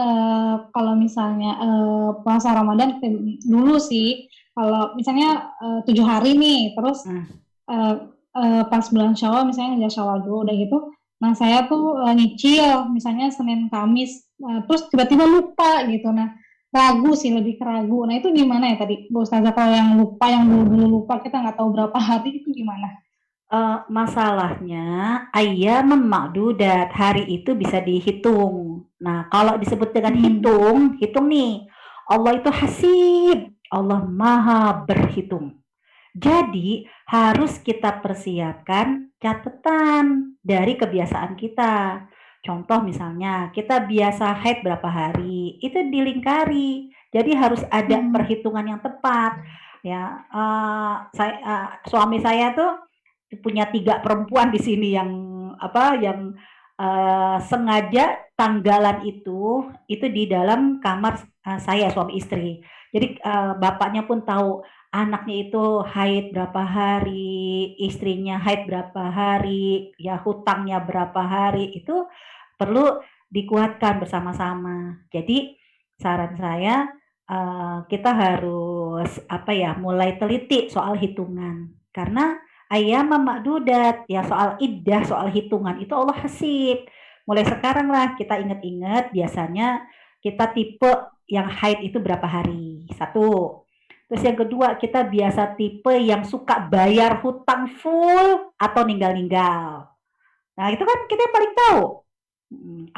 kalau misalnya puasa Ramadan dulu sih, kalau misalnya 7 hari nih, terus pas bulan Syawal misalnya nggak Syawal dulu udah gitu, Nah, saya tuh nyicil misalnya Senin Kamis, terus tiba-tiba lupa gitu. Nah, ragu sih, lebih ke ragu. Nah, itu gimana ya tadi, Bu Ustazah, kalau yang lupa, yang dulu lupa, kita nggak tahu berapa hari, itu gimana? Masalahnya ayam ma'dudat, hari itu bisa dihitung. Nah, kalau disebut dengan hitung nih, Allah itu hasib, Allah maha berhitung. Jadi harus kita persiapkan catatan dari kebiasaan kita. Contoh misalnya kita biasa haid berapa hari, itu dilingkari. Jadi harus ada perhitungan yang tepat. Ya, suami saya tuh punya 3 perempuan di sini yang sengaja tanggalan itu di dalam kamar saya, suami istri. Jadi bapaknya pun tahu anaknya itu haid berapa hari, istrinya haid berapa hari, ya hutangnya berapa hari, itu perlu dikuatkan bersama-sama. Jadi saran saya kita harus mulai teliti soal hitungan, karena ayam ma'dudat, ya soal iddah, soal hitungan itu Allah hasib. Mulai sekarang lah kita ingat-ingat biasanya kita tipe yang haid itu berapa hari. 1. Terus yang kedua, kita biasa tipe yang suka bayar hutang full atau ninggal-ninggal. Nah, itu kan kita yang paling tahu.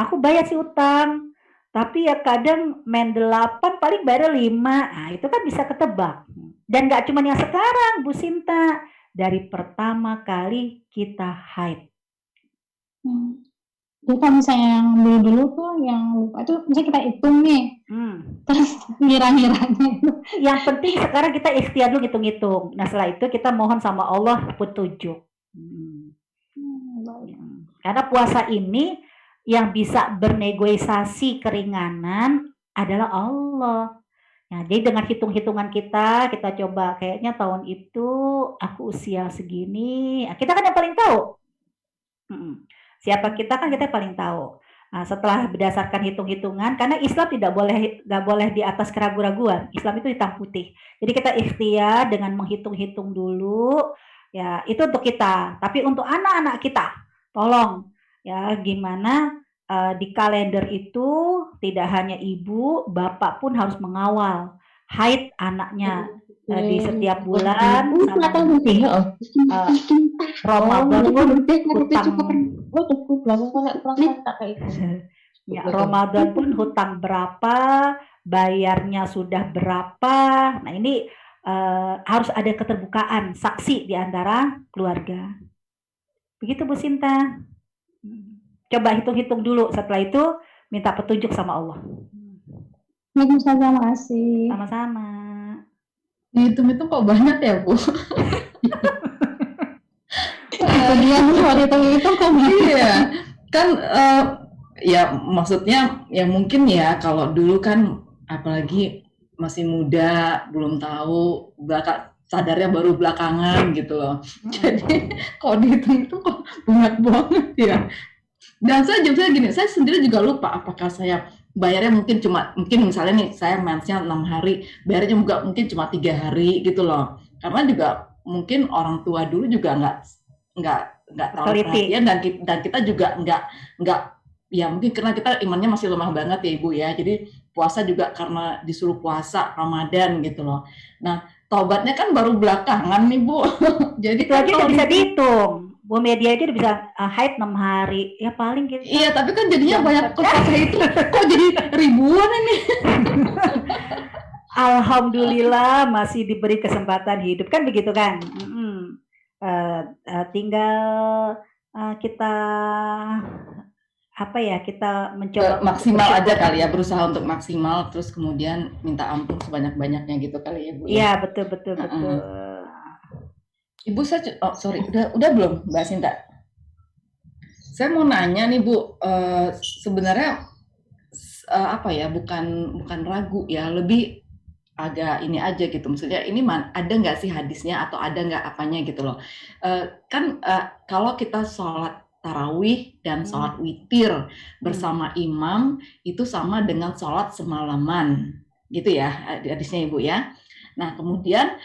Aku bayar si hutang, tapi ya kadang main 8 paling bayar 5. Nah, itu kan bisa ketebak. Dan gak cuma yang sekarang, Bu Sinta. Dari pertama kali kita haid. Jadi kalau misalnya yang dulu-dulu tuh yang lupa itu misalnya kita hitung nih, terus ngira-ngiranya itu. Yang penting sekarang kita ikhtiar dulu hitung-hitung. Nah setelah itu kita mohon sama Allah petunjuk. Karena puasa ini yang bisa bernegosiasi keringanan adalah Allah. Nah, jadi dengan hitung-hitungan kita coba, kayaknya tahun itu aku usia segini, kita kan yang paling tahu. Siapa kita kan kita yang paling tahu. Nah, setelah berdasarkan hitung-hitungan, karena Islam nggak boleh di atas keraguan-raguan. Islam itu hitam putih. Jadi kita ikhtiar dengan menghitung-hitung dulu, ya itu untuk kita. Tapi untuk anak-anak kita, tolong ya gimana di kalender itu tidak hanya ibu, bapak pun harus mengawal haid anaknya di setiap bulan. Ramadan pun Ramadan pun hutang berapa, bayarnya sudah berapa. Nah ini harus ada keterbukaan, saksi di antara keluarga. Begitu Bu Sinta. Coba hitung-hitung dulu, setelah itu minta petunjuk sama Allah. Baik, Ustazah, makasih. Sama-sama. Dihitung-hitung kok banyak ya, Bu? Dia soal hitung-hitung kok banyak. Iya, kan ya maksudnya ya mungkin ya kalau dulu kan apalagi masih muda, belum tahu, sadarnya baru belakangan gitu loh. Jadi kalau dihitung itu kok banyak banget ya. Dan saya gini, saya sendiri juga lupa apakah saya bayarnya mungkin misalnya nih saya mensnya 6 hari, bayarnya juga mungkin cuma 3 hari gitu loh. Karena juga mungkin orang tua dulu juga nggak terlalu perhatian, dan kita juga nggak ya mungkin karena kita imannya masih lemah banget ya Ibu ya. Jadi puasa juga karena disuruh puasa Ramadan gitu loh. Nah, taubatnya kan baru belakangan nih Bu. Jadi itu aja udah bisa dihitung. Bu Media aja udah bisa haid 6 hari. Ya paling gitu. Iya, tapi kan jadinya banyak puasa itu. Kok jadi ribuan ini? Alhamdulillah masih diberi kesempatan hidup, kan begitu kan? Tinggal kita kita mencoba maksimal aja kali ya, berusaha untuk maksimal, terus kemudian minta ampun sebanyak-banyaknya gitu kali ya Bu. Iya, betul. Ibu saya udah belum Mbak Sinta? Saya mau nanya nih Bu, sebenarnya bukan ragu ya, lebih agak ini aja gitu, maksudnya ini ada nggak sih hadisnya atau ada nggak apanya gitu loh. Kalau kita sholat tarawih dan sholat witir bersama imam itu sama dengan sholat semalaman gitu ya hadisnya Ibu ya. Nah, kemudian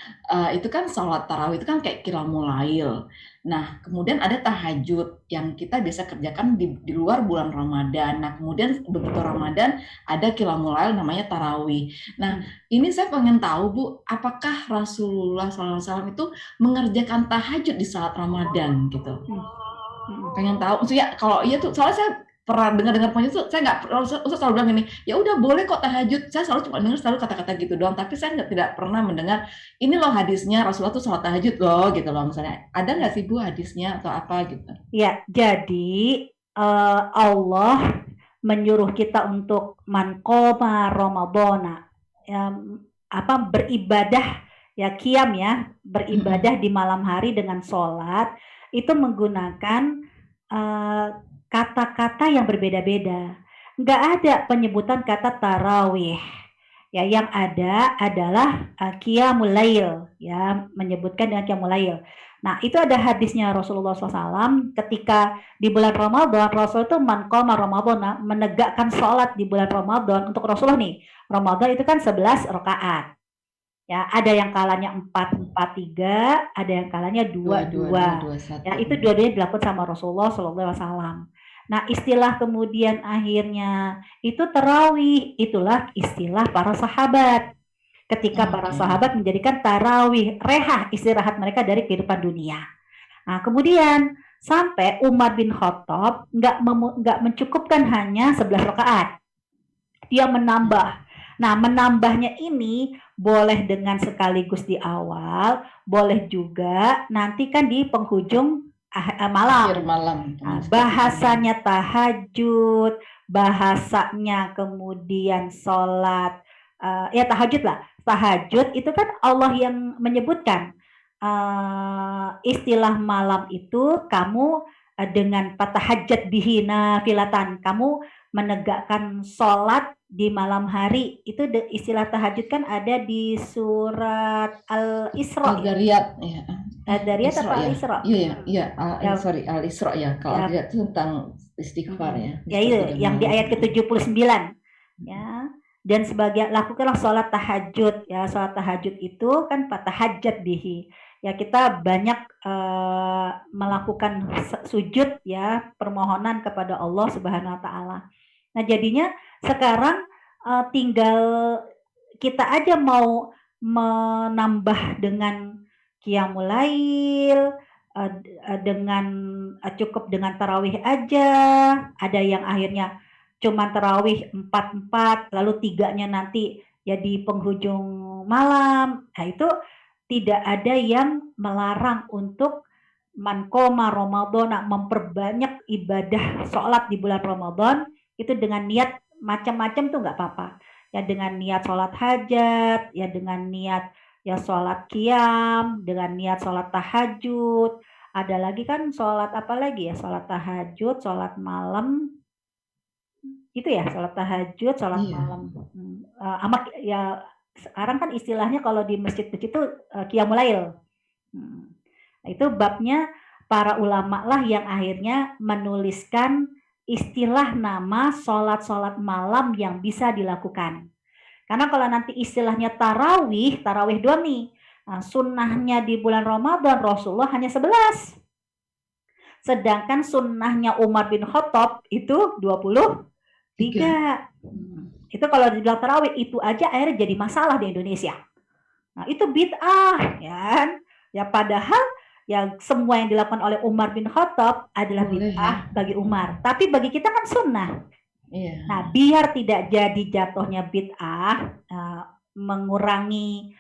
itu kan sholat tarawih itu kan kayak qiyamul lail. Nah, kemudian ada tahajud yang kita biasa kerjakan di luar bulan Ramadan. Nah, kemudian begitu Ramadan ada qiyamul lail namanya tarawih. Nah, ini saya pengen tahu Bu, apakah Rasulullah SAW itu mengerjakan tahajud di saat Ramadan gitu? Pengen tahu. Maksudnya kalau iya tuh, soalnya saya pernah dengar punya itu, saya nggak, Ustaz selalu bilang ini, ya udah boleh kok tahajud. Saya selalu cuma dengar selalu kata-kata gitu doang, tapi saya tidak pernah mendengar ini loh hadisnya Rasulullah tuh sholat tahajud loh gitu loh misalnya. Ada nggak sih Bu hadisnya atau apa gitu? Ya, jadi Allah menyuruh kita untuk man qoma Ramadhana, ya, beribadah ya qiyam ya, beribadah di malam hari dengan sholat, itu menggunakan kata-kata yang berbeda-beda. Nggak ada penyebutan kata tarawih. Ya, yang ada adalah qiyamul lail, ya, menyebutkan dengan qiyamul lail. Nah, itu ada hadisnya Rasulullah SAW ketika di bulan Ramadan, Rasul itu man qoma Ramadan, menegakkan sholat di bulan Ramadan. Untuk Rasulullah nih, Ramadan itu kan 11 rakaat. Ya, ada yang kalanya 4-4-3, ada yang kalanya 2-2. Ya, itu dua-duanya dilakukan sama Rasulullah SAW. Nah, istilah kemudian akhirnya itu tarawih, itulah istilah para sahabat. Ketika para sahabat menjadikan tarawih, reha, istirahat mereka dari kehidupan dunia. Nah, kemudian sampai Umar bin Khattab nggak mencukupkan hanya 11 rakaat. Dia menambah. Nah, menambahnya ini boleh dengan sekaligus di awal, boleh juga nanti kan di penghujung malam. Akhir malam. Nah, bahasanya tahajud, bahasanya kemudian sholat, ya tahajud lah. Tahajud itu kan Allah yang menyebutkan istilah malam itu kamu dengan fatahajat bihi nafilatan, kamu menegakkan sholat di malam hari. Itu istilah tahajud kan ada di surat Al-Isra. Al-Dariyat ya. Al-Dariyat atau Al-Isra? Iya, sorry, Al-Isra ya. Kalau Al-Dariyat itu tentang istighfar ya. Ya itu, yang di ayat ke-79. Ya. Dan sebagai lakukanlah sholat tahajud ya, sholat tahajud itu kan fatahajat bihi ya, kita banyak melakukan sujud ya, permohonan kepada Allah Subhanahu Wa Taala. Nah, jadinya sekarang tinggal kita aja mau menambah dengan qiyamul lail, dengan cukup dengan tarawih aja, ada yang akhirnya cuma tarawih 4-4, lalu 3-nya nanti ya di penghujung malam. Nah, itu tidak ada yang melarang untuk man qoma Ramadan, memperbanyak ibadah sholat di bulan Ramadan, itu dengan niat macam-macam tuh nggak apa-apa. Ya dengan niat sholat hajat, ya dengan niat ya sholat qiyam, dengan niat sholat tahajud. Ada lagi kan sholat apa lagi ya, sholat tahajud, sholat malam, itu ya, sholat tahajud, sholat malam. Amat ya, sekarang kan istilahnya kalau di masjid-masjid itu qiyamul lail. Itu babnya para ulama lah yang akhirnya menuliskan istilah nama sholat-sholat malam yang bisa dilakukan. Karena kalau nanti istilahnya tarawih doang nih. Nah, sunnahnya di bulan Ramadan Rasulullah hanya 11. Sedangkan sunnahnya Umar bin Khattab itu 23. Itu kalau dibilang tarawih itu aja akhirnya jadi masalah di Indonesia. Nah, itu bid'ah ya. Ya padahal ya semua yang dilakukan oleh Umar bin Khattab adalah bid'ah bagi Umar. Tapi bagi kita kan sunnah. Nah, biar tidak jadi jatuhnya bid'ah, mengurangi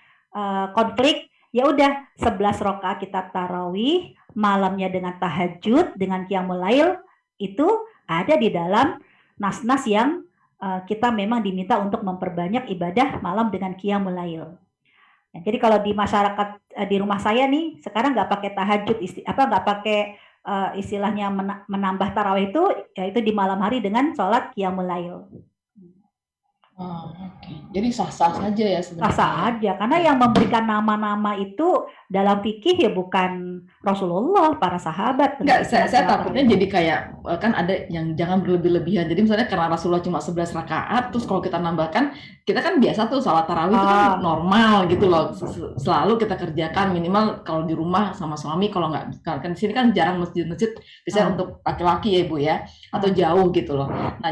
konflik, ya udah 11 rakaat kita tarawih, malamnya dengan tahajud, dengan qiyamul lail, itu ada di dalam nas-nas yang kita memang diminta untuk memperbanyak ibadah malam dengan qiyamul lail. Ya, jadi kalau di masyarakat di rumah saya nih sekarang nggak pakai tahajud, nggak pakai istilahnya menambah tarawih itu, yaitu di malam hari dengan sholat qiyamul lail. Oh, oke. Jadi sah-sah saja ya sebenarnya Rasa ya. aja, karena yang memberikan nama-nama itu dalam fikih ya bukan Rasulullah, para sahabat. Enggak, saya Tentunya takutnya jadi kayak kan ada yang jangan berlebih-lebihan. Jadi misalnya karena Rasulullah cuma 11 rakaat, terus kalau kita nambahkan, kita kan biasa tuh sholat tarawih itu kan normal gitu loh. Selalu kita kerjakan minimal kalau di rumah sama suami, kalau nggak kan di sini kan jarang masjid-masjid bisa untuk laki-laki ya Ibu ya, atau jauh gitu loh. Nah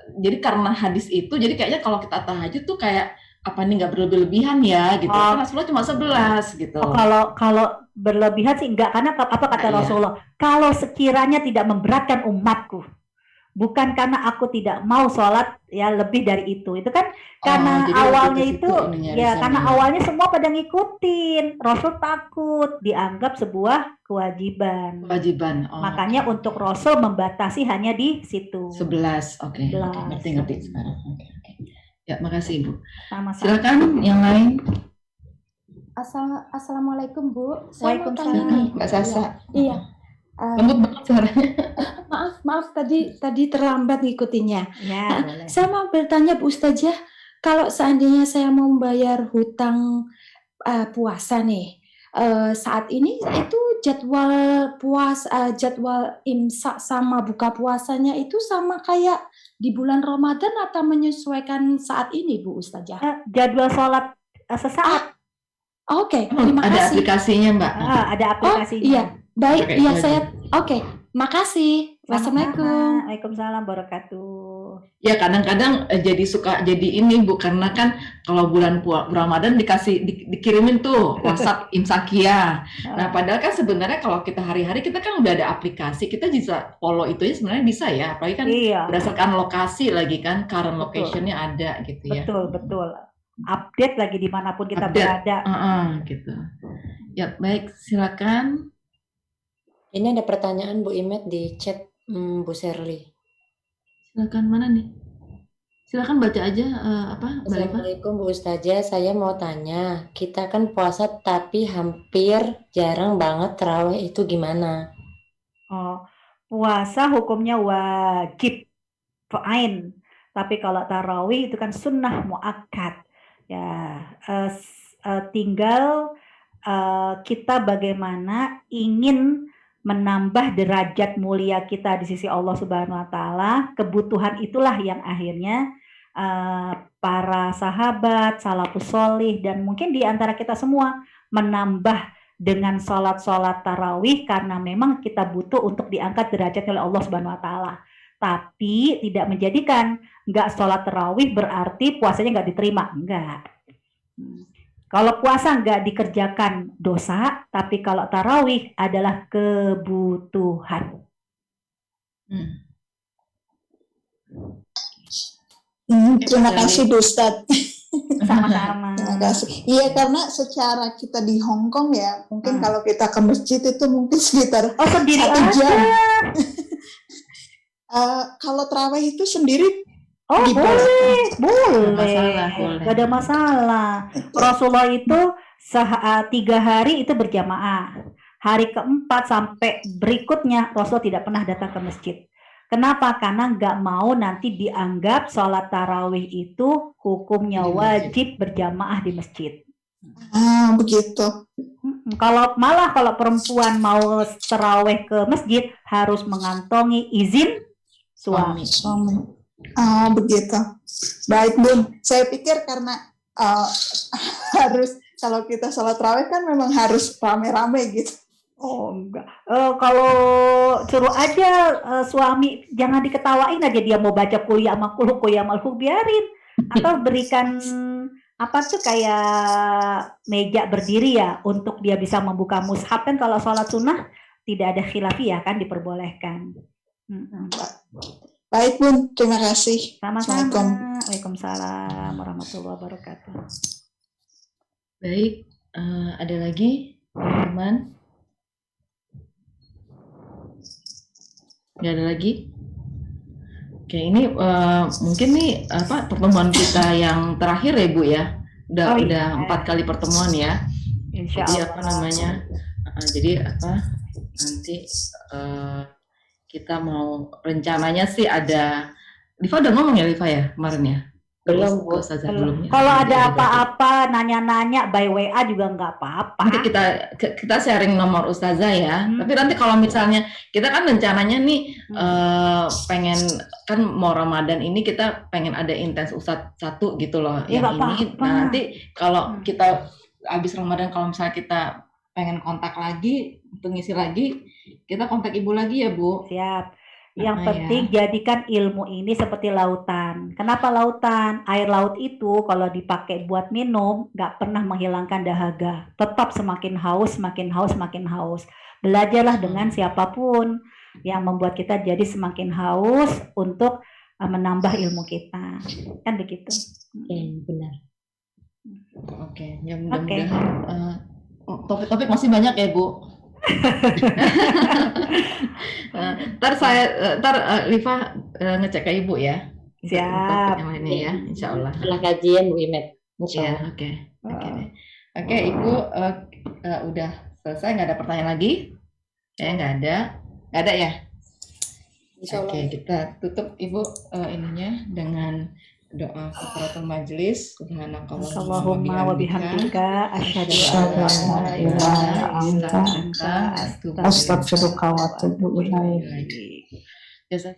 jadi karena hadis itu, jadi kayaknya kalau kita tahajud tuh kayak apa nih nggak berlebih-lebihan ya gitu. Kan Rasulullah cuma 11 gitu. Kalau berlebihan sih enggak, karena apa kata Rasulullah? Kalau sekiranya tidak memberatkan umatku, bukan karena aku tidak mau sholat ya lebih dari itu kan karena jadi awalnya lebih ke itu situ ininya, ya karena lisannya. awalnya semua pada ngikutin, Rasul takut dianggap sebuah kewajiban. Kewajiban. Makanya untuk Rasul membatasi hanya di situ. 11, oke. 11. Ngerti sekarang. Oke. Ya, makasih Ibu. Sama-sama. Silakan yang lain. Assalamualaikum Bu. Saya mau tanya Waalaikumsalam. nih. Mbak Sasa. Iya. Lembut banget suaranya. Maaf tadi terlambat ngikutinnya. Ya, boleh. Saya mau bertanya Bu Ustazah, kalau seandainya saya mau membayar hutang puasa nih, saat ini itu jadwal imsak sama buka puasanya itu sama kayak di bulan Ramadan atau menyesuaikan saat ini Bu Ustazah? Jadwal sholat sesaat. Oke, terima Ada kasih. aplikasinya Mbak. Ada aplikasinya. Iya, baik. Oke, Iya baik. saya. Oke, makasih. Wassalamualaikum. Waalaikumsalam wabarakatuh. Ya kadang-kadang jadi ini Bu, karena kan kalau bulan Ramadan dikirimin tuh WhatsApp imsakia. Nah padahal kan sebenarnya kalau kita hari-hari kita kan udah ada aplikasi, kita bisa follow itu ya sebenarnya bisa ya, apalagi kan berdasarkan lokasi lagi kan, current location-nya ada gitu ya. Betul. Update lagi dimanapun kita berada. Gitu. Ya baik, silakan. Ini ada pertanyaan Bu Imet di chat Bu Sherly. Silakan, mana nih? Silakan baca aja Assalamualaikum Bu Ustazah, saya mau tanya, kita kan puasa tapi hampir jarang banget tarawih itu gimana? Puasa hukumnya wajib fa'ain, tapi kalau tarawih itu kan sunnah muakkad. Ya, tinggal kita bagaimana ingin menambah derajat mulia kita di sisi Allah Subhanahu wa Ta'ala. Kebutuhan itulah yang akhirnya para sahabat, salafus sholih, dan mungkin di antara kita semua menambah dengan sholat-sholat tarawih karena memang kita butuh untuk diangkat derajat oleh Allah Subhanahu wa Ta'ala. Tapi tidak menjadikan nggak sholat tarawih berarti puasanya nggak diterima. Enggak. Kalau puasa nggak dikerjakan dosa, tapi kalau tarawih adalah kebutuhan. Terima kasih Bu Ustadz. Sama-sama. Terima kasih. Iya, karena secara kita di Hong Kong ya, mungkin kalau kita ke masjid itu mungkin sekitar 1 jam. Kalau tarawih itu sendiri boleh. Gak ada masalah. Rasulullah itu 3 hari itu berjamaah. Hari keempat sampai berikutnya Rasul tidak pernah datang ke masjid. Kenapa? Karena nggak mau nanti dianggap sholat tarawih itu hukumnya wajib berjamaah di masjid. Begitu. Kalau perempuan mau tarawih ke masjid harus mengantongi izin suami. Begitu. Baik Bun, saya pikir karena harus kalau kita sholat tarawih kan memang harus rame-rame gitu. Enggak. Kalau suruh aja suami jangan diketawain aja dia mau baca kuliah makhluk biarin, atau berikan kayak meja berdiri ya untuk dia bisa membuka mushaf, kan kalau sholat sunnah tidak ada khilafiyah kan, diperbolehkan. Baik Bun, terima kasih. Sama-sama. Waalaikumsalam warahmatullahi wabarakatuh. Baik, ada lagi teman-teman? Nggak ada lagi? Oke, ini mungkin nih pertemuan kita yang terakhir ya Bu ya. Udah 4 kali pertemuan ya. Insya Allah. Jadi nanti kita mau rencananya sih ada Liva udah ngomong ya Liva ya kemarin ya? Belum, Bu. Ustazah belum ya? Kalau ada Jadi apa-apa, nanya-nanya by WA juga nggak apa-apa. nanti kita sharing nomor Ustazah ya. Tapi nanti kalau misalnya kita kan rencananya nih pengen kan mau Ramadan ini kita pengen ada intens Ustadz satu gitu loh Ya, yang nggak ini. apa-apa. Nah nanti kalau kita habis Ramadan kalau misalnya kita pengen kontak lagi untuk ngisi lagi, kita kontak Ibu lagi ya Bu. Siap. Yang Nah, penting jadikan ilmu ini seperti lautan. Kenapa lautan? Air laut itu kalau dipakai buat minum nggak pernah menghilangkan dahaga. Tetap semakin haus, semakin haus, semakin haus. Belajarlah dengan siapapun yang membuat kita jadi semakin haus untuk menambah ilmu kita. Kan begitu. Benar. Oke, ya mudah-mudahan topik-topik masih banyak ya Bu. Ntar Liva ngecek ke Ibu ya. Siap. Topik yang ini ya, Insya Allah. Setelah kajian Bu Imet. Insya Ya, Allah. oke. Oke, Ibu udah selesai, nggak ada pertanyaan lagi? Ya, nggak ada ya? Insya Allah. Oke, kita tutup Ibu ininya dengan doa kafaratul majelis. Allahumma wa bihamdika asyhadu Asyhadu an an la la ilaha ilaha illa illa anta astaghfiruka wa atubu ilaik. ilaik. Jasa-